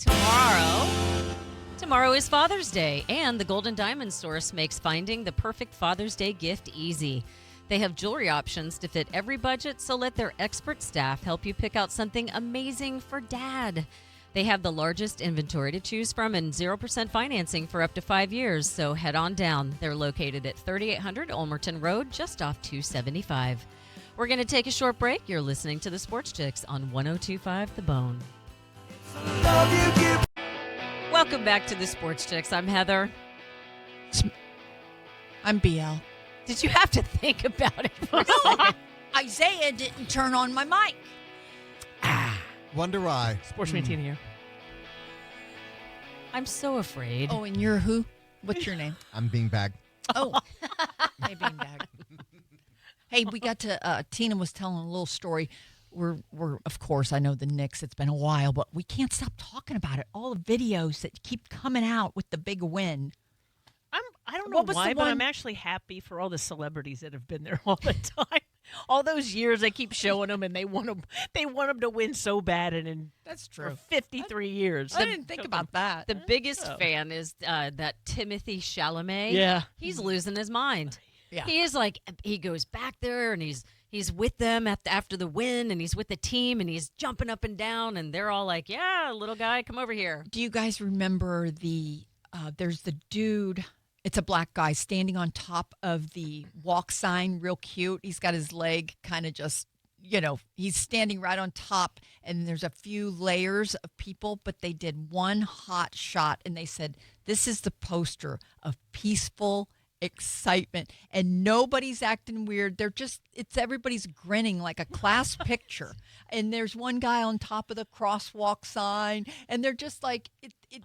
tomorrow is Father's Day, and the Golden Diamond Source makes finding the perfect Father's Day gift easy. They have jewelry options to fit every budget, so let their expert staff help you pick out something amazing for Dad. They have the largest inventory to choose from and 0% financing for up to 5 years, so head on down. They're located at 3800 Ulmerton Road, just off 275. We're going to take a short break. You're listening to the Sports Chicks on 102.5 The Bone. Welcome back to the Sports Chicks. I'm Heather. I'm BL. Did you have to think about it for a second? Isaiah didn't turn on my mic. Wonder why. Sportsman Tina here. I'm so afraid. Oh, and you're who? What's your name? I'm being back. Oh, hey, beanbag. Hey, we got to. Tina was telling a little story. We're of course, I know the Knicks. It's been a while, but we can't stop talking about it. All the videos that keep coming out with the big win. I don't know why, but I'm actually happy for all the celebrities that have been there all the time. All those years they keep showing them, and they want them. They want them to win so bad, and That's for 53 years. I didn't think about that. The biggest fan is that Timothy Chalamet. Yeah. He's losing his mind. Yeah. He is like, he goes back there and he's with them after the win, and he's with the team, and he's jumping up and down, and they're all like, yeah, little guy, come over here. Do you guys remember there's the dude, it's a black guy standing on top of the walk sign, real cute. He's got his leg kind of just, he's standing right on top, and there's a few layers of people, but they did one hot shot, and they said, this is the poster of peaceful excitement, and nobody's acting weird. Everybody's grinning like a class picture, and there's one guy on top of the crosswalk sign, and they're just like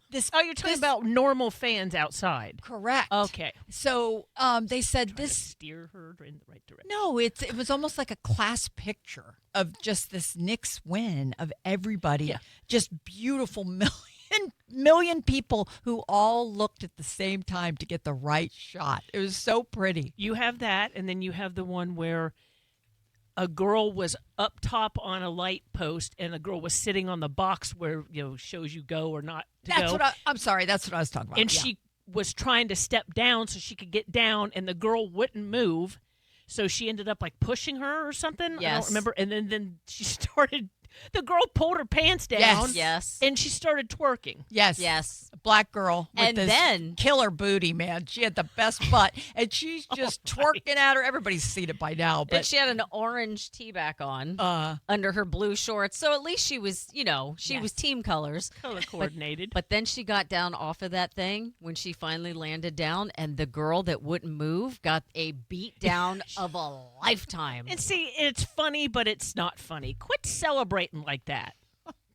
this. Oh, you're talking about normal fans outside. Correct. Okay. So they said Trying to this. steer her in the right direction. No, it was almost like a class picture of just this Knicks win of everybody, Yeah. just beautiful million people who all looked at the same time to get the right shot. It was so pretty. You have that, and then you have the one where a girl was up top on a light post, and a girl was sitting on the box where shows you go or not to That's go. what I'm sorry. That's what I was talking about. And Yeah. she was trying to step down so she could get down, and the girl wouldn't move, so she ended up like pushing her or something. I don't Yes. remember. And then she started. The girl pulled her pants down. Yes. Yes. And she started twerking. Yes. Yes. A black girl with And this then- killer booty, man. She had the best butt, and she's just twerking at her. Everybody's seen it by now, And but she had an orange tee back on under her blue shorts. So at least she was, she was team colors. Color coordinated. But then she got down off of that thing when she finally landed down, and the girl that wouldn't move got a beat down of a lifetime. And see, it's funny, but it's not funny. Quit celebrating like that.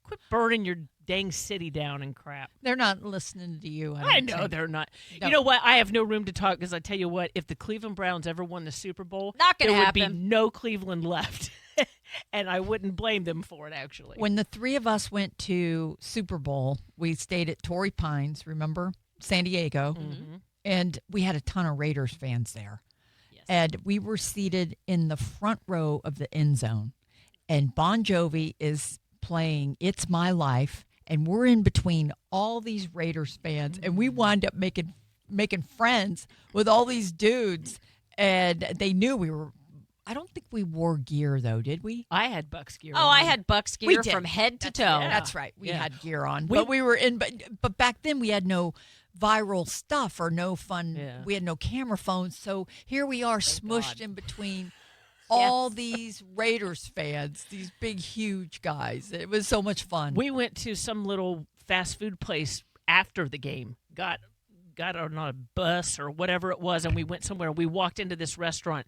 Quit burning your dang city down and crap. they're not listening to you. I don't know think. they're not. No. You know what? I have no room to talk because I tell you what, if the Cleveland Browns ever won the Super Bowl, Not gonna there would be happen. no Cleveland left. And I wouldn't blame them for it, actually. When the three of us went to Super Bowl, we stayed at Torrey Pines, remember? San Diego. Mm-hmm. And we had a ton of Raiders fans there. Yes. And we were seated in the front row of the end zone. And Bon Jovi is playing It's My Life. And we're in between all these Raiders fans. And we wound up making friends with all these dudes. And they knew we were. I don't think we wore gear, though, did we? I had Bucks gear. Oh, I on. had Bucks We gear did. from head to toe. Yeah. That's right. We Yeah. had gear on. We- but we were in but back then we had no viral stuff or no fun. Yeah. We had no camera phones. So here we are smushed God. in between all these Raiders fans, these big huge guys. It was so much fun. We went to some little fast food place after the game. Got on a bus or whatever it was, and we went somewhere. We walked into this restaurant.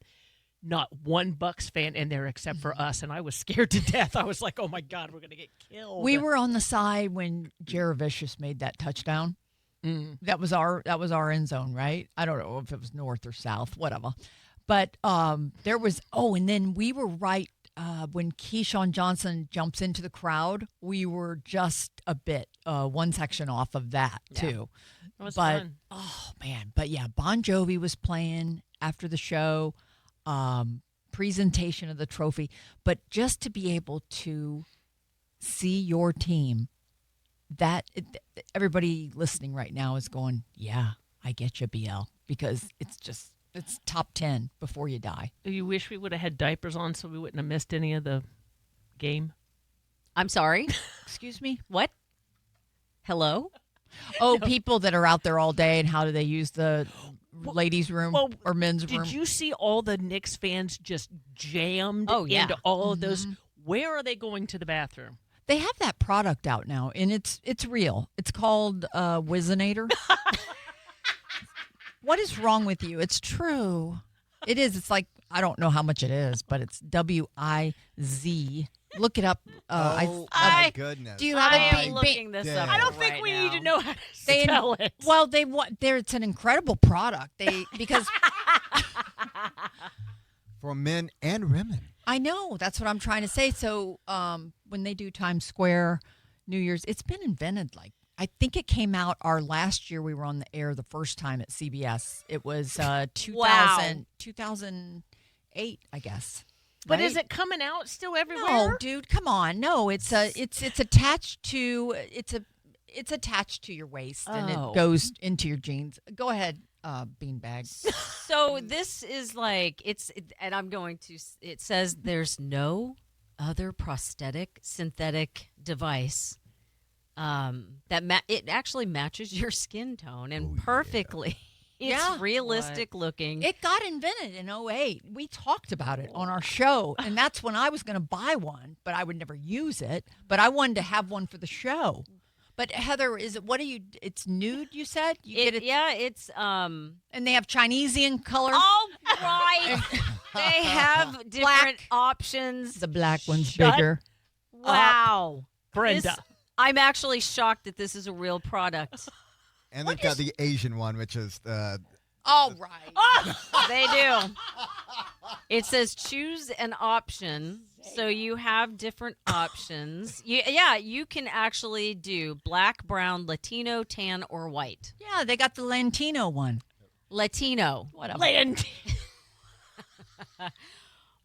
Not one Bucks fan in there except for us, and I was scared to death. I was like, "Oh my God, we're gonna get killed." We were on the side when Jaravicius made that touchdown. Mm. That was our end zone, right? I don't know if it was north or south, whatever. But there was and then we were right when Keyshawn Johnson jumps into the crowd. We were just a bit one section off of that too. It was But fun. oh man, but yeah, Bon Jovi was playing after the show. Presentation of the trophy, but just to be able to see your team, everybody listening right now is going, yeah, I get you, BL, because it's top 10 before you die. Do you wish we would have had diapers on so we wouldn't have missed any of the game? I'm sorry. Excuse me? What? Hello? Oh, people that are out there all day, and how do they use the ladies' room or men's room? Did you see all the Knicks fans just jammed Oh, yeah. into all of those? Where are they going to the bathroom? They have that product out now, and it's real. It's called Wizinator. What is wrong with you? It's true. It is. It's like, I don't know how much it is, but it's WIZ. Look it up. My goodness. Do you have I a am looking this up. I don't think right we now. need to know how to They- spell it. Well, they want there. It's an incredible product. Because For men and women. I know that's what I'm trying to say. So when they do Times Square, New Year's, it's been invented. Like I think it came out our last year. We were on the air the first time at CBS. It was 2008, I guess. But right? is it coming out still everywhere? No, dude, come on. No, it's attached to it's attached to your waist and Oh. it goes into your jeans. Go ahead, beanbag. So this is like and I'm going to. It says there's no other prosthetic synthetic device that it actually matches your skin tone and perfectly. It's Yeah. realistic looking. It got invented in '08. We talked about it on our show, and that's when I was going to buy one, but I would never use it. But I wanted to have one for the show. But Heather, it's nude, you said? You get it, Yeah, it's and they have Chinesian color. all right. They have different Black. options. The black one's Shut bigger. Wow. Brenda. This- I'm actually shocked that this is a real product. And they've got the Asian one, which is All right. They do. It says choose an option. So you have different options. You can actually do black, brown, Latino, tan, or white. Yeah, they got the Latino one. Latino. What a Land.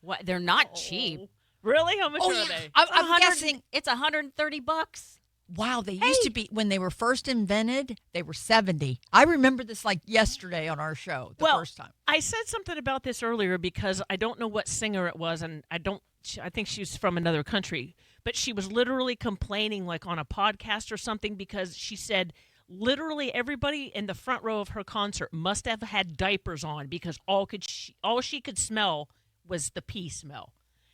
What? They're not cheap. Really? How much Oh, are yeah. they? I'm guessing. It's $130. Wow, they used to be, when they were first invented, they were 70. I remember this like yesterday on our show, the first time. I said something about this earlier because I don't know what singer it was, and I think she's from another country, but she was literally complaining like on a podcast or something because she said literally everybody in the front row of her concert must have had diapers on because all she could smell was the pee smell.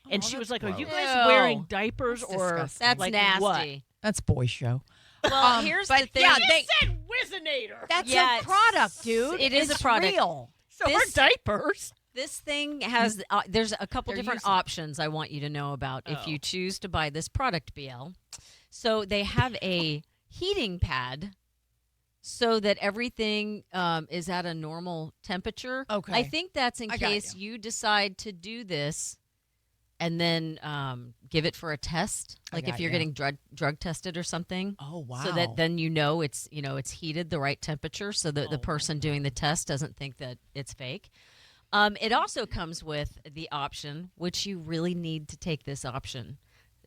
And she was like, "Are you guys Ew. wearing diapers That's or disgusting. That's like nasty. what?" That's boy show. Well, here's but the thing. yeah, They said Wizinator. That's Yes. a product, dude. It is a It's product. real. So this- her diapers. This thing has, there's a couple They're different using- options I want you to know about if you choose to buy this product, BL. So they have a heating pad so that everything is at a normal temperature. Okay. I think that's in I got case you decide to do this and then give it for a test, I like if got you're ya. getting drug tested or something. Oh, wow. So that then it's heated the right temperature so that the person doing the test doesn't think that it's fake. It also comes with the option, which you really need to take this option,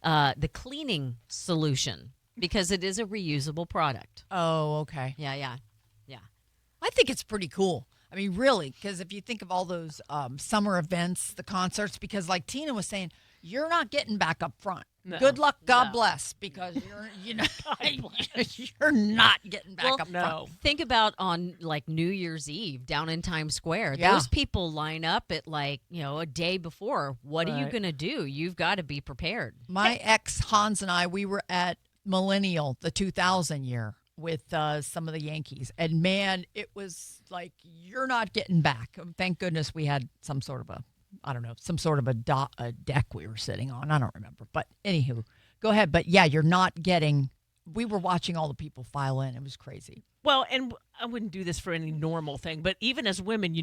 the cleaning solution, because it is a reusable product. Oh, okay. Yeah. I think it's pretty cool. I mean, really, because if you think of all those summer events, the concerts, because like Tina was saying, you're not getting back up front. No. Good luck, God No. bless, because you're not getting back Well, up front. No. Think about on like New Year's Eve down in Times Square. Yeah. Those people line up at like, a day before. What are you Right. going to do? You've got to be prepared. My ex Hans and I, we were at Millennial, the 2000 year, with some of the Yankees, and man, it was like you're not getting back. Thank goodness we had some sort of a deck we were sitting on. I don't remember, but anywho, go ahead. But yeah, you're not getting. We were watching all the people file in. It was crazy. Well, and I wouldn't do this for any normal thing, but even as women,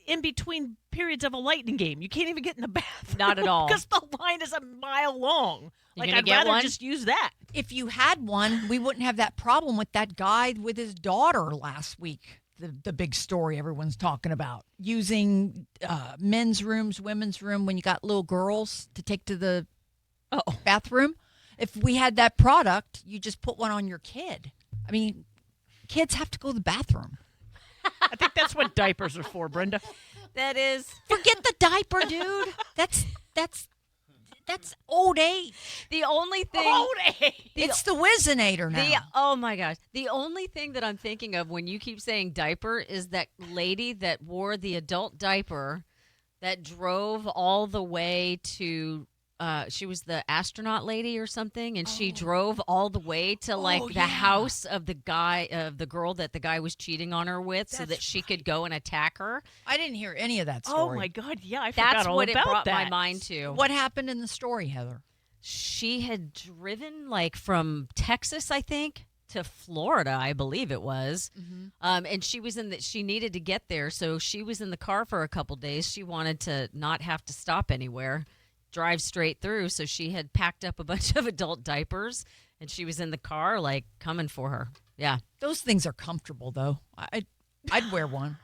in between periods of a Lightning game, you can't even get in the bathroom. Not at all. Because the line is a mile long. You Like, gonna I'd get rather one? just use that. If you had one, we wouldn't have that problem with that guy with his daughter last week. The big story everyone's talking about, using men's rooms, women's room when you got little girls to take to the bathroom. If we had that product, you just put one on your kid. I mean, kids have to go to the bathroom. I think that's what diapers are for, Brenda. That is Forget the diaper, dude. That's old age. the only thing. It's the Wizinator now. Oh my gosh. The only thing that I'm thinking of when you keep saying diaper is that lady that wore the adult diaper that drove all the way to she was the astronaut lady or something, and she drove all the way to the house of the girl that the guy was cheating on her with so that she could go and attack her. I didn't hear any of that Oh, story. my God. Yeah, I That's forgot all what it about brought that. my mind to. What happened in the story, Heather? She had driven from Texas, I think, to Florida, I believe it was. And she was she needed to get there, so she was in the car for a couple days. She wanted to not have to stop anywhere, drive straight through. So she had packed up a bunch of adult diapers, and she was in the car, coming for her. Yeah. Those things are comfortable, though. I'd wear one.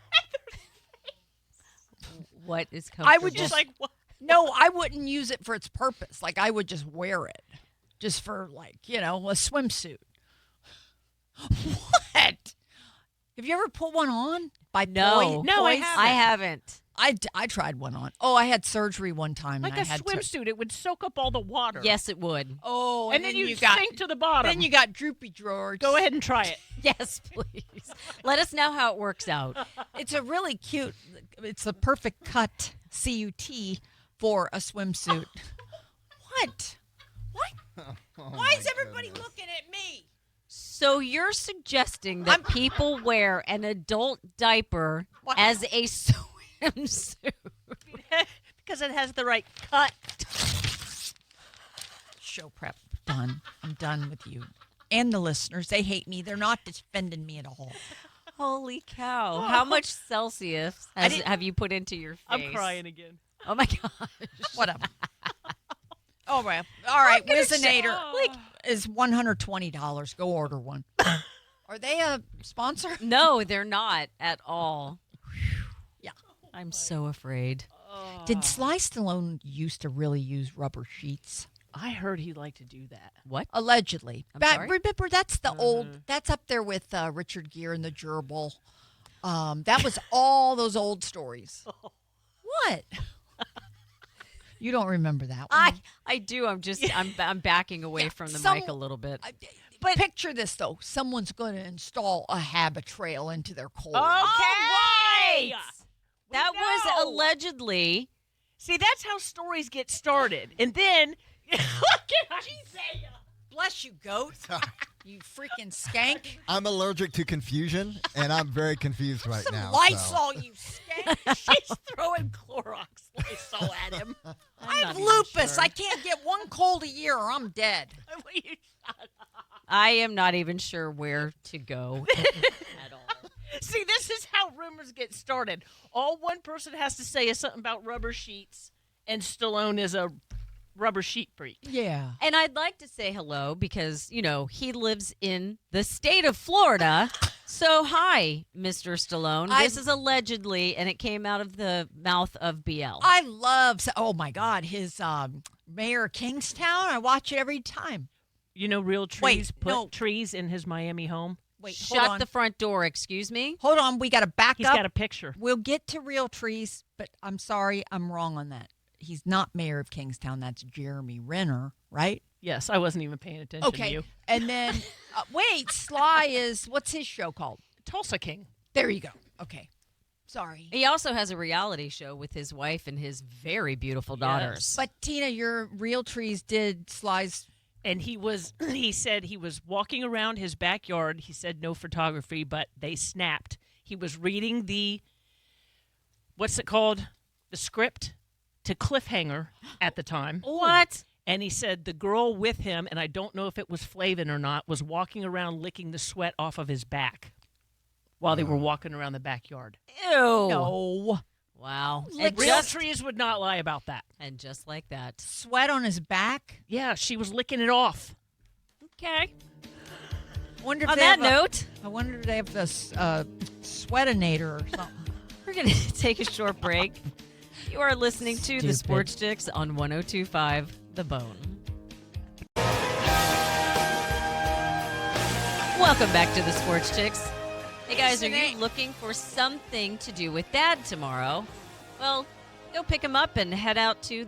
What is comfortable? I would just Like, what? No, I wouldn't use it for its purpose. Like, I would just wear it. Just for, like, a swimsuit. What? Have you ever put one on? No. No, I Boys? haven't. I haven't. I tried one on. Oh, I had surgery one time. Like and a I had swimsuit, it would soak up all the water. Yes, it would. Oh, And then you sink to the bottom. Then you got droopy drawers. Go ahead and try it. Yes, please. Let us know how it works out. It's a really cute. It's a perfect cut, CUT, for a swimsuit. What? Why is everybody looking at me? So you're suggesting that people wear an adult diaper What? as a swimsuit? Because it has the right cut. Show prep done. I'm done with you. And the listeners, they hate me. They're not defending me at all. Holy cow. How much Celsius have you put into your face? I'm crying again. Oh, my gosh. Whatever. All right. gonna Wizinator Like, is $120. Go order one. Are they a sponsor? No, they're not at all. Yeah. I'm so afraid. Did Sly Stallone used to really use rubber sheets? I heard he liked to do that. What? Allegedly. I'm sorry? Remember, that's the old, that's up there with Richard Gere and the gerbil. That was all those old stories. What? You don't remember that one. I do. I'm backing away from the mic a little bit. But picture this, though. Someone's going to install a habit trail into their coal. Okay. That was allegedly. See, that's how stories get started. And then, look at Isaiah. Bless you, goat. You freaking skank. I'm allergic to confusion, and I'm very confused right Some now. Lysol, you skank. She's throwing Clorox Lysol at him. I have lupus. I can't get one cold a year or I'm dead. I am not even sure where to go at all. See, this is how rumors get started. All one person has to say is something about rubber sheets, and Stallone is a rubber sheet freak. Yeah. And I'd like to say hello because, he lives in the state of Florida. So, hi, Mr. Stallone. This is allegedly, and it came out of the mouth of BL. I love, oh my God, his Mayor of Kingstown. I watch it every time. You know, Real Trees put trees in his Miami home. Wait, Shut the front door, excuse me. Hold on, we got to back He's up. got a picture. We'll get to Real Trees, but I'm sorry, I'm wrong on that. He's not Mayor of Kingstown. That's Jeremy Renner, right? Yes, I wasn't even paying attention to you. And then, wait, Sly is, what's his show called? Tulsa King. There you go. Okay. Sorry. He also has a reality show with his wife and his very beautiful daughters. But Tina, your Real Trees did Sly's. And he said he was walking around his backyard. He said no photography, but they snapped. He was reading what's it called? The script to Cliffhanger at the time. What? And he said the girl with him, and I don't know if it was Flavin or not, was walking around licking the sweat off of his back while they were walking around the backyard. Ew. No. Wow. Real Trees would not lie about that. And just like that. Sweat on his back? Yeah, she was licking it off. Okay. Wonder if On they that have note, I wonder if they have this sweatinator or something. we're going to take a short break. You are listening to the Stupid. SportsChix on 102.5 The Bone. Welcome back to the SportsChix. Hey guys, are you looking for something to do with Dad tomorrow? Well, go pick him up and head out to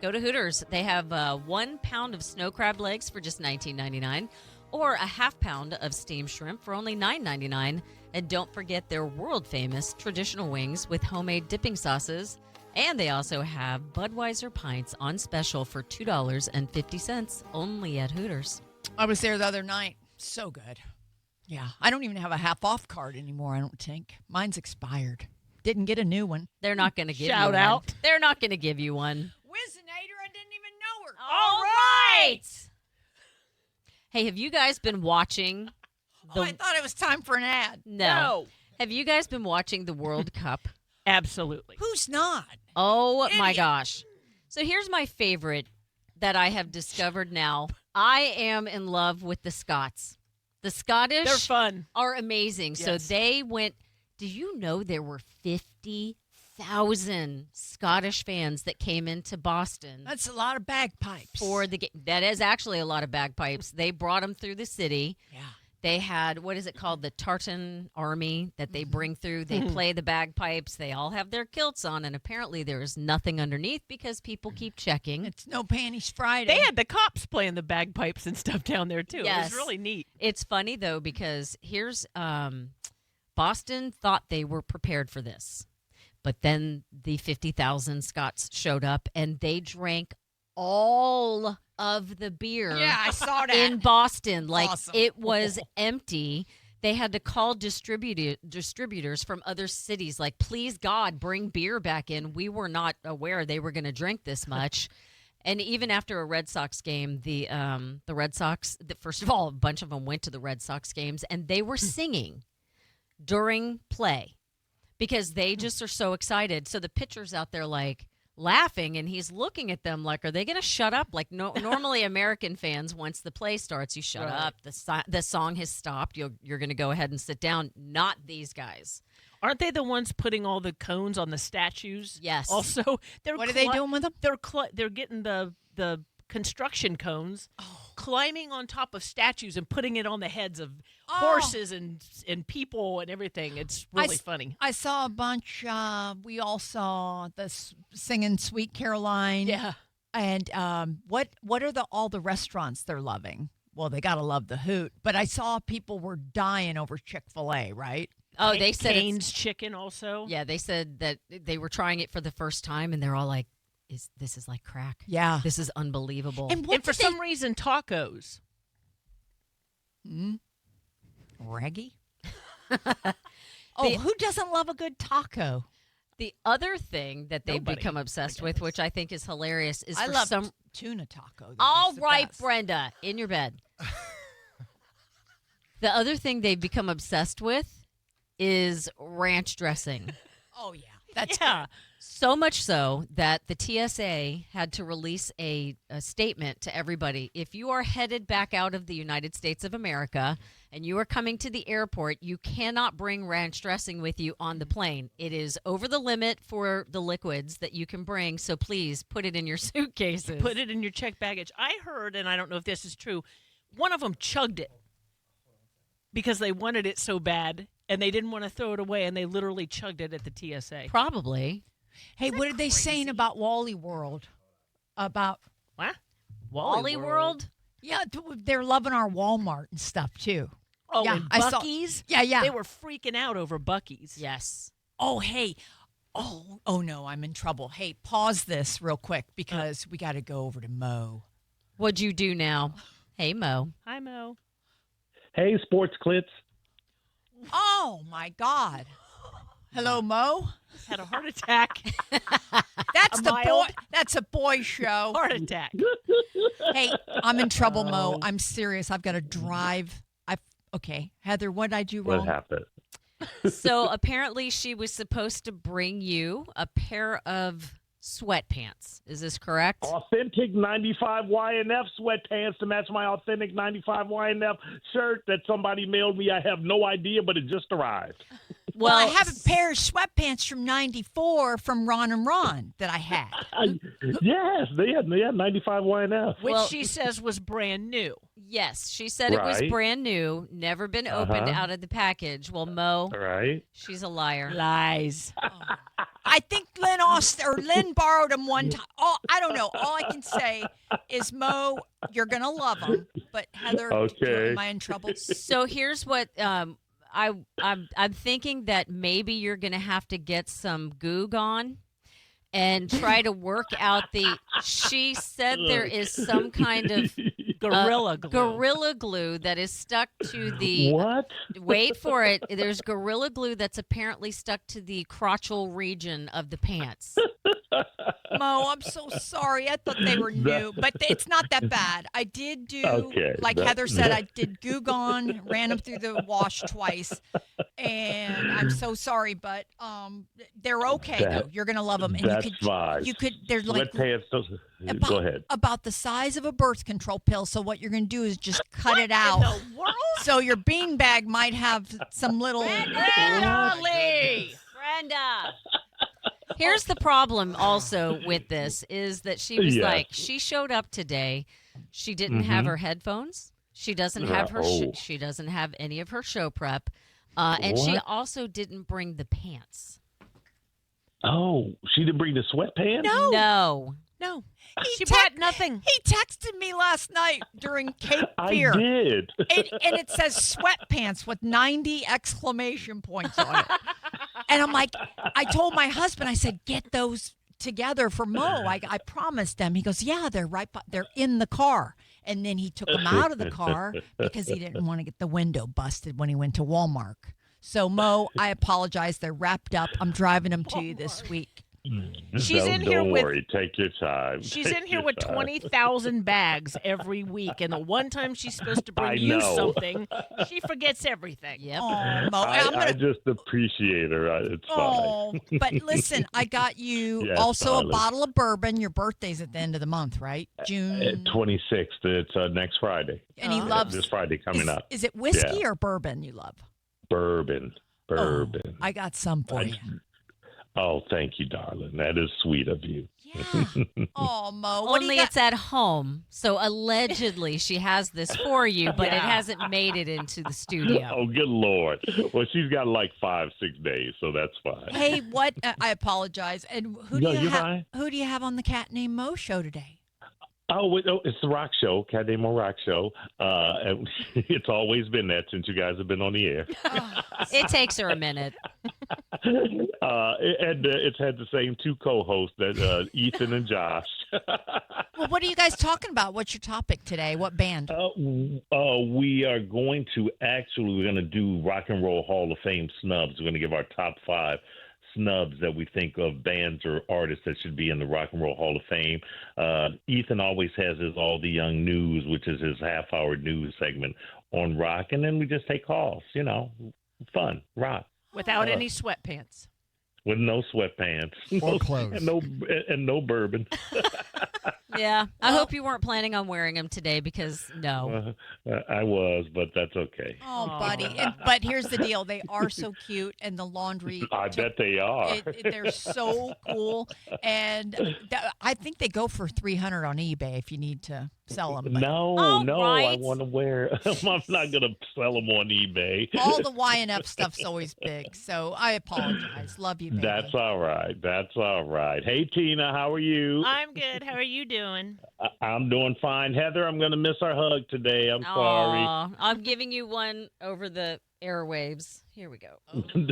Go to Hooters. They have 1 pound of snow crab legs for just $19.99 or a half pound of steamed shrimp for only $9.99. And don't forget their world-famous traditional wings with homemade dipping sauces. And they also have Budweiser pints on special for $2.50 only at Hooters. I was there the other night. So good. Yeah. I don't even have a half-off card anymore, I don't think. Mine's expired. Didn't get a new one. They're not going to give Shout you one. out. They're not going to give you one. Wizinator, I didn't even know her. All right. Hey, have you guys been watching I thought it was time for an ad. No. Have you guys been watching the World Cup? Absolutely. Who's not? Oh, my gosh. So here's my favorite that I have discovered now. I am in love with the Scots. The Scottish They're fun. are amazing. So Yes. they went, do you know there were 50 50,000 Scottish fans that came into Boston That's a lot of bagpipes. for the game. That is actually a lot of bagpipes. They brought them through the city. Yeah. They had, what is it called, the tartan army that they bring through. They play the bagpipes. They all have their kilts on, and apparently there is nothing underneath because people keep checking. It's no panties Friday. They had the cops playing the bagpipes and stuff down there, too. It Yes. was really neat. It's funny, though, because here's Boston thought they were prepared for this. But then the 50,000 Scots showed up, and they drank all of the beer Yeah, I saw that. in Boston. Like, Awesome. it was empty. They had to call distributors from other cities, like, please, God, bring beer back in. We were not aware they were going to drink this much. And even after a Red Sox game, the Red Sox, first of all, a bunch of them went to the Red Sox games, and they were singing during play because they just are so excited. So the pitcher's out there, like, laughing, and he's looking at them like, are they going to shut up? Like, normally American fans, once the play starts, you shut Right. up. The song has stopped. You're going to go ahead and sit down. Not these guys. Aren't they the ones putting all the cones on the statues? Yes. Also, What are they doing with them? They're getting the construction cones, climbing on top of statues and putting it on the heads of horses and people and everything. It's really funny. I saw a bunch. We all saw this singing "Sweet Caroline." Yeah. And what are all the restaurants they're loving? Well, they gotta love the Hoot. But I saw people were dying over Chick-fil-A, right? Oh, they said it's- Cane's chicken also. Yeah, they said that they were trying it for the first time, and they're all like, this is like crack. Yeah. This is unbelievable. And what And for did some reason, tacos. Reggie? Who doesn't love a good taco? The other thing that they've Nobody, become obsessed I with, guess. which I think is hilarious, is I for love some. tuna taco. though. All It's the right, best. Brenda, in your bed. The other thing they've become obsessed with is ranch dressing. Oh yeah, that's Yeah. So much so that the TSA had to release a statement to everybody. If you are headed back out of the United States of America and you are coming to the airport, you cannot bring ranch dressing with you on the plane. It is over the limit for the liquids that you can bring, so please put it in your suitcases. Put it in your checked baggage. I heard, and I don't know if this is true, one of them chugged it because they wanted it so bad and they didn't want to throw it away, and they literally chugged it at the TSA. Probably. Hey, what are they saying about Wally World? About What? Wally World? yeah, they're loving our Walmart and stuff too. Oh, Yeah, and I saw- Buc-ee's? Yeah. They were freaking out over Buc-ee's. Yes. Oh, hey. Oh no, I'm in trouble. Hey, pause this real quick because we got to go over to Mo. What'd you do now? Hey, Mo. Hi, Mo. Hey, SportsChix. Oh my God. Hello, Mo. Had a heart attack. That's A the boy. mild- That's a boy show. Heart attack. Hey, I'm in trouble, Mo. I'm serious. I've got to drive. Okay, Heather, what did I do What wrong? happened? So apparently she was supposed to bring you a pair of sweatpants. Is this correct? Authentic 95 YNF sweatpants to match my authentic 95 YNF shirt that somebody mailed me. I have no idea, but it just arrived. Well, I have a pair of sweatpants from '94 from Ron and Ron that I had. Yes, they had 95 YNF. Which Well- she says was brand new. Yes, she said it was Right. brand new, never been opened Uh-huh. out of the package. Well, Mo, All right. she's a liar. Lies. I think Lynn borrowed them one time. I don't know. All I can say is, Mo, you're gonna love them. But Heather, Okay. am I in trouble? So here's what I'm thinking that maybe you're gonna have to get some Goog on and try to work out the. She said there is some kind of Gorilla glue. Gorilla glue that is stuck to the. What? Wait for it. There's Gorilla glue that's apparently stuck to the crotchal region of the pants. Mo, I'm so sorry. I thought they were new, but it's not that bad. I did do, Okay, like that- Heather said, I did Goog on, ran them through the wash twice, and I'm so sorry, but they're okay though. That- You're gonna love them, and That's fine. they're like Sweatpants. about, Go ahead. about the size of a birth control pill. So what you're gonna do is just cut it out. So your beanbag might have some little. Golly, Brenda. Here's the problem also with this is that she was Yes. like, she showed up today. She didn't have her headphones. She doesn't have her. Oh. She doesn't have any of her show prep, and she What? also didn't bring the pants. Oh, she didn't bring the sweatpants? No. No, He she tex- brought nothing. He texted me last night during Cape I Fear. did. And it says sweatpants with 90 exclamation points on it. And I'm like, I told my husband, I said, get those together for Mo. I promised them. He goes, yeah, they're in the car. And then he took them out of the car because he didn't want to get the window busted when he went to Walmart. So Mo, I apologize. They're wrapped up. I'm driving them to you this week. She's in here don't with- worry. Take your time. She's Take in here your with time. 20,000 bags every week, and the one time she's supposed to bring I you know. something, she forgets everything. Yep. Oh, Mo. I just appreciate her. It's fine. Oh, but listen, I got you Yes, also darling. a bottle of bourbon. Your birthday's at the end of the month, right? June. 26th. It's next Friday. And he Oh. loves. This Friday coming up. Is it whiskey or bourbon you love? Bourbon. Bourbon. Oh, I got some for you. Oh, thank you, darling. That is sweet of you. Yeah. Oh, Mo. What do Only you got? it's at home. So allegedly she has this for you, but it Yeah. hasn't made it into the studio. Oh, good Lord. Well, she's got like 5-6 days, so that's fine. Hey, what? I apologize. And who No, do you you're have? fine. Who do you have on the Cat Named Mo show today? It's the rock show, Cat Named Mo Rock Show. And it's always been that since you guys have been on the air. It takes her a minute. And it's had the same two co-hosts, that Ethan and Josh. Well, what are you guys talking about? What's your topic today? What band? We are going to we're going to do Rock and Roll Hall of Fame snubs. We're going to give our top 5 snubs that we think of bands or artists that should be in the Rock and Roll Hall of Fame. Ethan always has his All the Young News, which is his half-hour news segment on rock, and then we just take calls. Fun rock Without any sweatpants. with no sweatpants, Or clothes. and no bourbon. Yeah. I hope you weren't planning on wearing them today because no. I was, but that's okay. Oh, buddy. But here's the deal. They are so cute, and the laundry. I bet they are. They're so cool, and I think they go for $300 on eBay if you need to sell them. But No, Oh, I right. want to wear. I'm not going to sell them on eBay. all the YNF stuff's always big, so I apologize. Love you, baby. That's all right. That's all right. Hey, Tina, how are you? I'm good. How are you doing? I'm doing fine. Heather, I'm going to miss our hug today. I'm sorry. Aw, I'm giving you one over the airwaves. Here we go.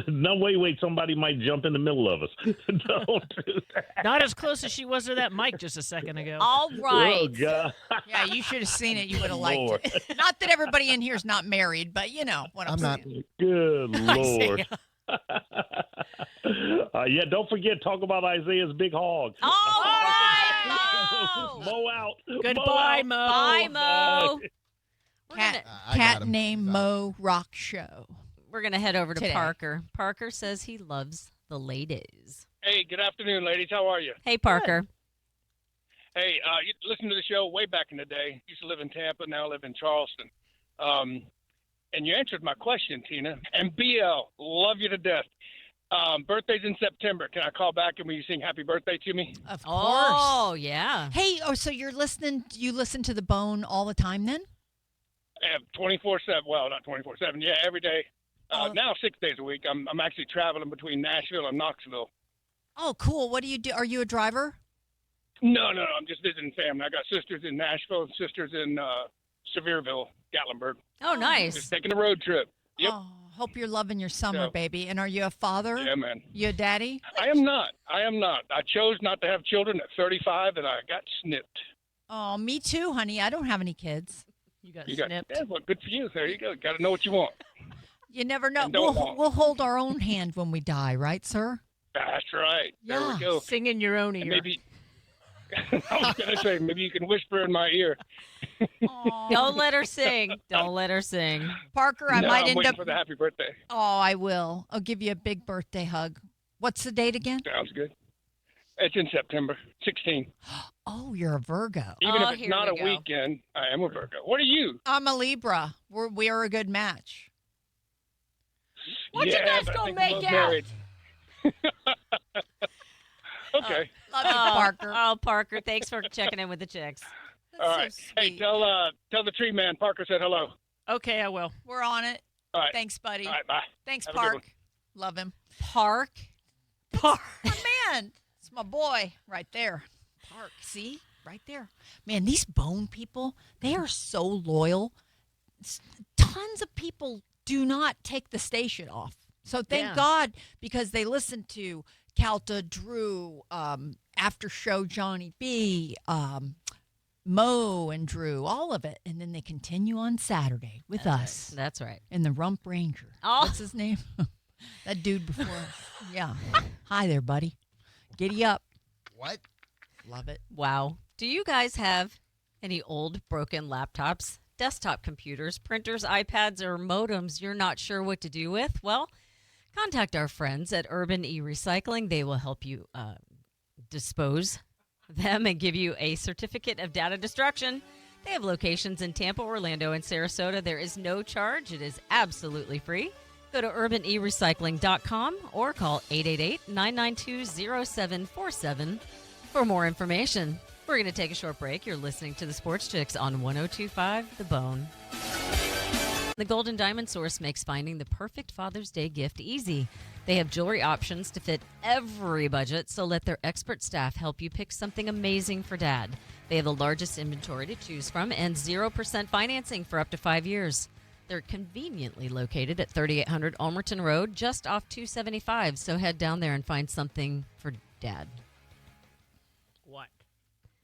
No, wait. Somebody might jump in the middle of us. Don't do that. Not as close as she was to that mic just a second ago. All right. Oh, God. Yeah, you should have seen it. You would have liked Lord. it. Not that everybody in here is not married, but you know what I'm, I'm not. saying. Good Lord. Isaiah. Yeah, don't forget, talk about Isaiah's big hog. All right, Mo. Mo out. Goodbye, Mo. Mo. Bye, Mo. We're Cat, gonna, I got cat him. named He's out. Mo Rock Show. we're gonna head over to Today. Parker. Parker says he loves the ladies. Hey, good afternoon, ladies. How are you? Hey, Parker. Hey, you listened to the show way back in the day. Used to live in Tampa, now live in Charleston. And you answered my question, Tina. And BL, love you to death. Birthday's in September. Can I call back and will you sing happy birthday to me? Of course. Oh, yeah. Hey, so you're listening? You listen to the Bone all the time then? 24/7. Well, not 24/7. Yeah, every day. Oh. Now 6 days a week. I'm actually traveling between Nashville and Knoxville. Oh, cool. What do you do? Are you a driver? No. I'm just visiting family. I got sisters in Nashville and sisters in Sevierville, Gatlinburg. Oh, Just nice. taking a road trip. Yep. Oh, hope you're loving your summer, Yeah. baby. And are you a father? Yeah, man. You a daddy? I am not. I chose not to have children at 35, and I got snipped. Oh, me too, honey. I don't have any kids. You got You got, snipped. yeah, well, good for you. There you go. Got to know what you want. You never know. And don't We'll, walk. we'll hold our own hand when we die, right, sir? That's right. There Yeah. we go. Sing in your own ear. And maybe I was gonna say maybe you can whisper in my ear. Aw. Don't let her sing. Don't let her sing. Parker, I No, might I'm end waiting up. for the happy birthday. Oh, I will. I'll give you a big birthday hug. What's the date again? Sounds good. It's in September 16. Oh, you're a Virgo. Even Oh, if it's here not we a go. weekend, I am a Virgo. What are you? I'm a Libra. We are a good match. What you Yeah, guys but I gonna think we're make both out? married. Okay. Love you, Parker. Oh, Parker, thanks for checking in with the chicks. That's All so right. Hey, sweet. tell the tree man Parker said hello. Okay, I will. We're on it. All right. Thanks, buddy. All right. Bye. Thanks, Have a good one. Park. Love him. Park. My man. It's my boy right there. Park. See? Right there. Man, these bone people, they are so loyal. Tons of people do not take the station off. So thank God, because they listen to Calta, Drew, After Show Johnny B, Mo and Drew, all of it. And then they continue on Saturday with us That's right. and the Rump Ranger. Oh. What's his name? That dude before us. Yeah. Hi there, buddy. Giddy up. What? Love it. Wow. Do you guys have any old broken laptops, desktop computers, printers, iPads, or modems you're not sure what to do with? Well, contact our friends at Urban E-Recycling. They will help you dispose them and give you a certificate of data destruction. They have locations in Tampa, Orlando, and Sarasota. There is no charge. It is absolutely free. Go to urbanerecycling.com or call 888-992-0747 for more information. We're going to take a short break. You're listening to the Sports Chicks on 102.5 The Bone. The Golden Diamond Source makes finding the perfect Father's Day gift easy. They have jewelry options to fit every budget, so let their expert staff help you pick something amazing for Dad. They have the largest inventory to choose from and 0% financing for up to 5 years. They're conveniently located at 3800 Almerton Road, just off 275, so head down there and find something for Dad. What?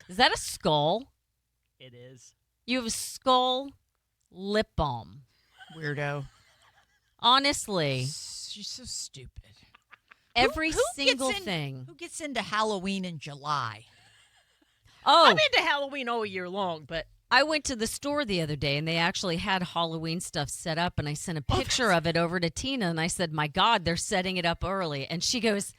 Is that a skull? It is. You have a skull lip balm. Weirdo. Honestly, She's so stupid. every Who gets single in- thing. Who gets into Halloween in July? Oh, I'm into Halloween all year long, but I went to the store the other day and they actually had Halloween stuff set up, and I sent a picture of it over to Tina and I said, "My God, they're setting it up early." And she goes,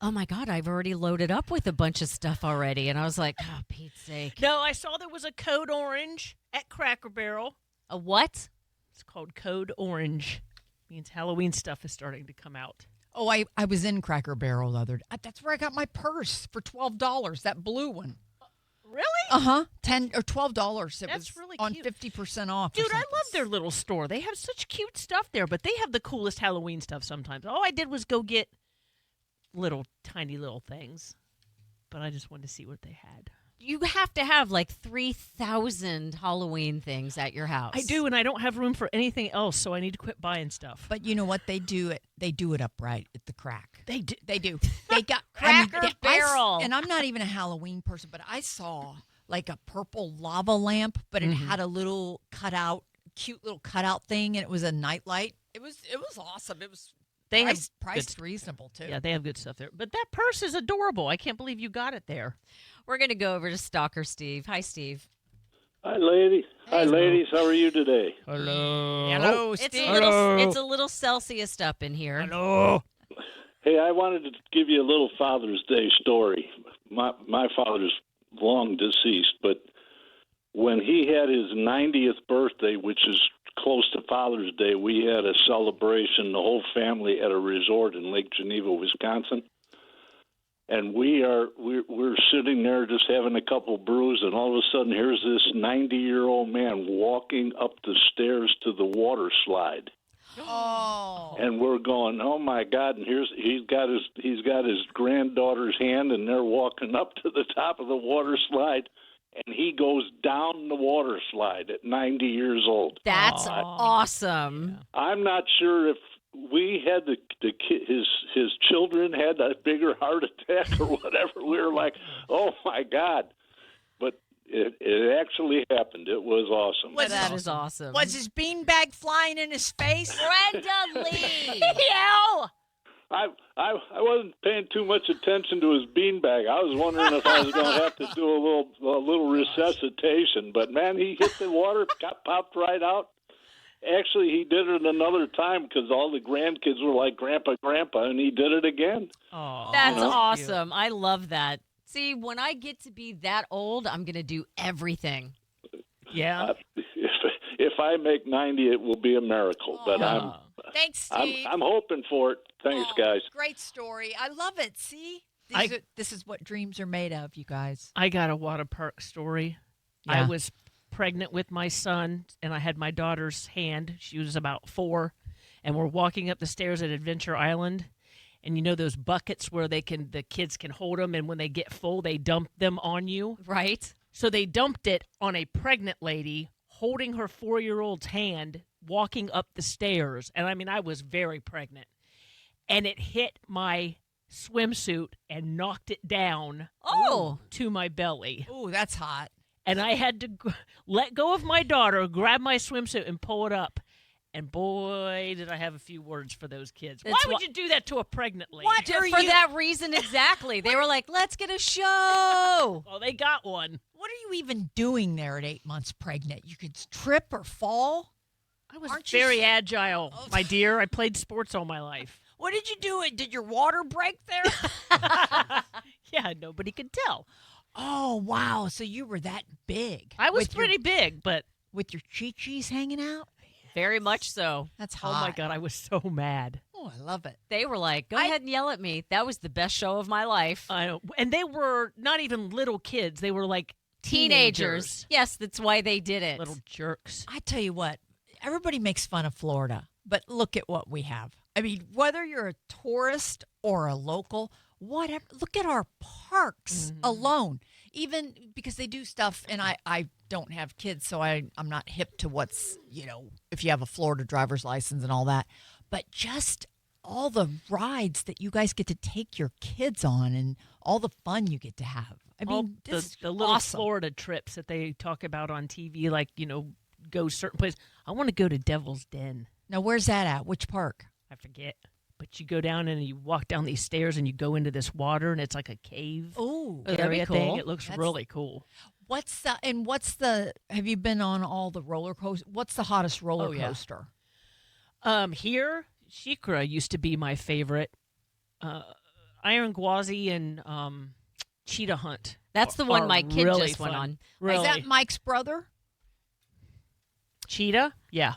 "Oh my God, I've already loaded up with a bunch of stuff already." And I was like, "Oh, Pete's sake." no, I saw there was a Code Orange at Cracker Barrel. A what? It's called Code Orange. Means Halloween stuff is starting to come out. Oh, I was in Cracker Barrel the other day. That's where I got my purse for $12, that blue one. Really? Uh-huh. $10 or $12. It That's was really on cute. 50% off. or Dude, I something. love their little store. They have such cute stuff there, but they have the coolest Halloween stuff sometimes. All I did was go get little, tiny little things, but I just wanted to see what they had. You have to have like 3,000 Halloween things at your house. I do, and I don't have room for anything else, so I need to quit buying stuff. But you know what? They do it upright at the Crack. They do. They do. They got Cracker Barrel. and I'm not even a Halloween person, but I saw like a purple lava lamp, but it had a little cute little cutout thing, and it was a nightlight. It was awesome. It was They have priced good- reasonable too. Yeah, they have good stuff there. But that purse is adorable. I can't believe you got it there. We're going to go over to Stalker Steve. Hi, Steve. Hi, lady. Hi, ladies. How are you today? Hello, It's Steve. it's a little Celsius up in here. Hello. Hey, I wanted to give you a little Father's Day story. My father's long deceased, but when he had his 90th birthday, which is close to Father's Day, we had a celebration, the whole family at a resort in Lake Geneva, Wisconsin. And we're sitting there just having a couple brews, and all of a sudden here's this 90-year-old man walking up the stairs to the water slide. Oh. And we're going, oh my God! And he's got his granddaughter's hand, and they're walking up to the top of the water slide, and he goes down the water slide at 90 years old. That's awesome. I'm not sure if we had his children had a bigger heart attack or whatever. We were like, oh my God! But it actually happened. It was awesome. That is awesome. Was his beanbag flying in his face? Brenda Lee? Yell! I wasn't paying too much attention to his beanbag. I was wondering if I was going to have to do a little resuscitation. But man, he hit the water, got popped right out. Actually, he did it another time because all the grandkids were like, "Grandpa, Grandpa," and he did it again. Oh, That's awesome. I love that. See, when I get to be that old, I'm going to do everything. yeah. If I make 90, it will be a miracle. But Thanks, Steve. I'm hoping for it. Thanks, guys. Great story. I love it. See? This is what dreams are made of, you guys. I got a water park story. Yeah. I was pregnant with my son, and I had my daughter's hand. She was about 4, and we're walking up the stairs at Adventure Island. And you know those buckets where the kids can hold them, and when they get full, they dump them on you. Right? So they dumped it on a pregnant lady holding her 4-year-old's hand, walking up the stairs. And I mean, I was very pregnant, and it hit my swimsuit and knocked it down to my belly. Ooh, that's hot. And I had to let go of my daughter, grab my swimsuit, and pull it up. And boy, did I have a few words for those kids. Why would you do that to a pregnant lady? What are For you? that reason, exactly. They were like, let's get a show. Well, they got one. What are you even doing there at 8 months pregnant? You could trip or fall. I was Aren't you very agile, my dear. I played sports all my life. What did you do? Did your water break there? Yeah, nobody could tell. Oh, wow. So you were that big. I was with pretty big, but with your chi-chis hanging out? Very much so. That's oh hot. my God, I was so mad. Oh, I love it. They were like, go ahead and yell at me. That was the best show of my life. I know. And they were not even little kids. They were like Teenagers. Yes, that's why they did it. Little jerks. I tell you what, everybody makes fun of Florida, but look at what we have. I mean, whether you're a tourist or a local, whatever, look at our parks alone. Even because they do stuff, and I don't have kids, so I'm not hip to what's, if you have a Florida driver's license and all that. But just all the rides that you guys get to take your kids on and all the fun you get to have. I mean, this is the little awesome. Florida trips that they talk about on TV, like, go certain places. I want to go to Devil's Den. Now, where's that at? Which park? I forget. But you go down and you walk down these stairs and you go into this water and it's like a cave Oh, that'd be area thing. cool. It looks That's- really cool. have you been on all the roller coasters? What's the hottest roller yeah. coaster? Here, Shikra used to be my favorite. Iron Gwazi and Cheetah Hunt. That's the one are my kid really just went fun. on. Really? Is that Mike's brother? Cheetah? Yeah.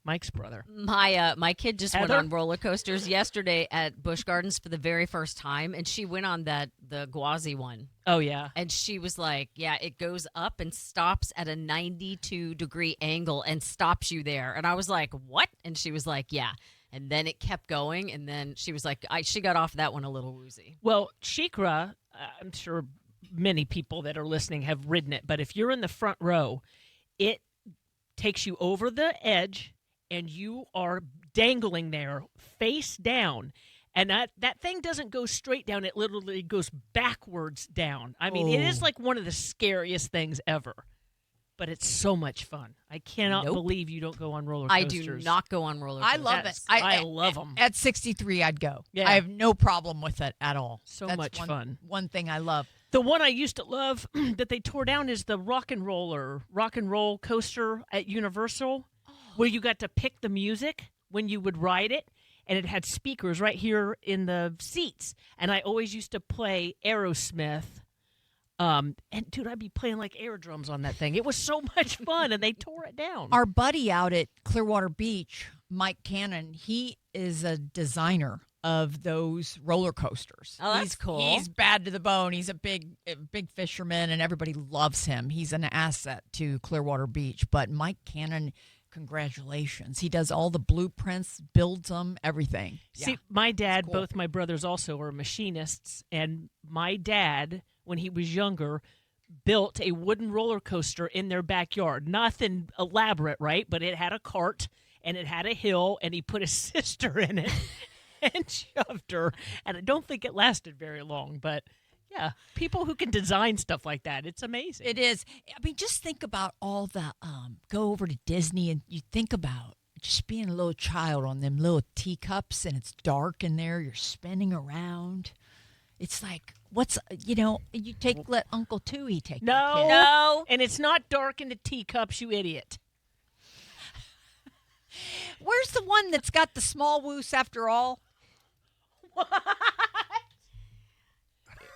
Mike's brother. My kid just went Heather? on roller coasters yesterday at Busch Gardens for the very first time, and she went on the Gwazi one. Oh, yeah. And she was like, yeah, it goes up and stops at a 92-degree angle and stops you there. And I was like, what? And she was like, yeah. And then it kept going, and then she was like, she got off that one a little woozy. Well, Shikra, I'm sure many people that are listening have ridden it, but if you're in the front row, it takes you over the edge, and you are dangling there face down. And that thing doesn't go straight down. It literally goes backwards down. I mean, it is like one of the scariest things ever. But it's so much fun. I cannot believe you don't go on roller I coasters. do not go on roller coasters. I love it. Yes, I love them. At 63, I'd go. Yeah. I have no problem with it at all. So That's much fun. One thing I love. The one I used to love that they tore down is the rock and roll coaster at Universal, where you got to pick the music when you would ride it, and it had speakers right here in the seats. And I always used to play Aerosmith. And dude, I'd be playing like air drums on that thing. It was so much fun, and they tore it down. Our buddy out at Clearwater Beach, Mike Cannon, he is a designer of those roller coasters. Oh, that's cool. He's bad to the bone. He's a big fisherman, and everybody loves him. He's an asset to Clearwater Beach. But Mike Cannon, congratulations. He does all the blueprints, builds them, everything. See, my dad, cool. both my brothers also are machinists, and my dad, when he was younger, built a wooden roller coaster in their backyard. Nothing elaborate, right? But it had a cart, and it had a hill, and he put his sister in it and shoved her. And I don't think it lasted very long, but yeah, people who can design stuff like that, it's amazing. It is. I mean, just think about all the go over to Disney and you think about just being a little child on them little teacups and it's dark in there. You're spinning around. It's like, let Uncle Tooey take your kid. No. And it's not dark in the teacups, you idiot. Where's the one that's got the small woos after all?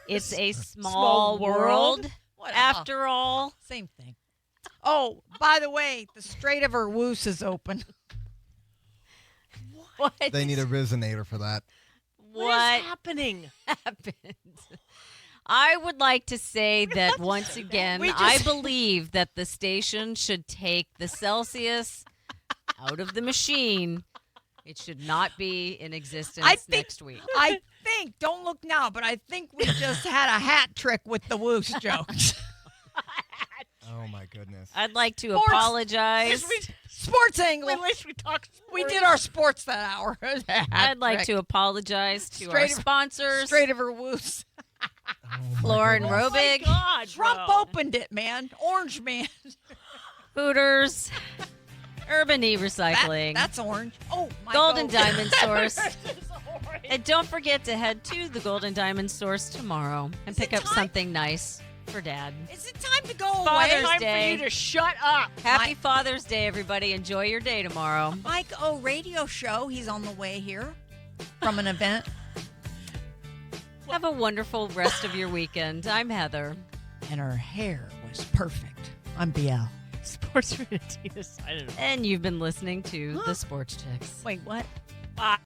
It's a small world, after all. Same thing. Oh, by the way, the Strait of Erwoos is open. What? They need a resonator for that. What is happening? happened. I would like to say that once again, I believe that the station should take the Celsius out of the machine. It should not be in existence next week. I think, don't look now, but I think we just had a hat trick with the Woos jokes. Oh my goodness. I'd like to Sports. apologize. Sports angle. We wish we talked sports. We did our sports that hour. I'd like to apologize to our sponsors, Straight over Woos. Florin Oh, my Robig, God, Trump bro. opened it, man. Orange man. Hooters, Urban E-Recycling, That's orange. Oh, my Golden God. Diamond Source. And don't forget to head to the Golden Diamond Source tomorrow and pick it up time? something nice for Dad. Is it time to go away? Father's Time Day. for you to shut up. Happy Father's Day, everybody. Enjoy your day tomorrow. Mike O radio show. He's on the way here from an event. Have a wonderful rest of your weekend. I'm Heather. And her hair was perfect. I'm BL. Sports Tina signing off. And you've been listening to the Sports Chicks. Wait, what? Bye.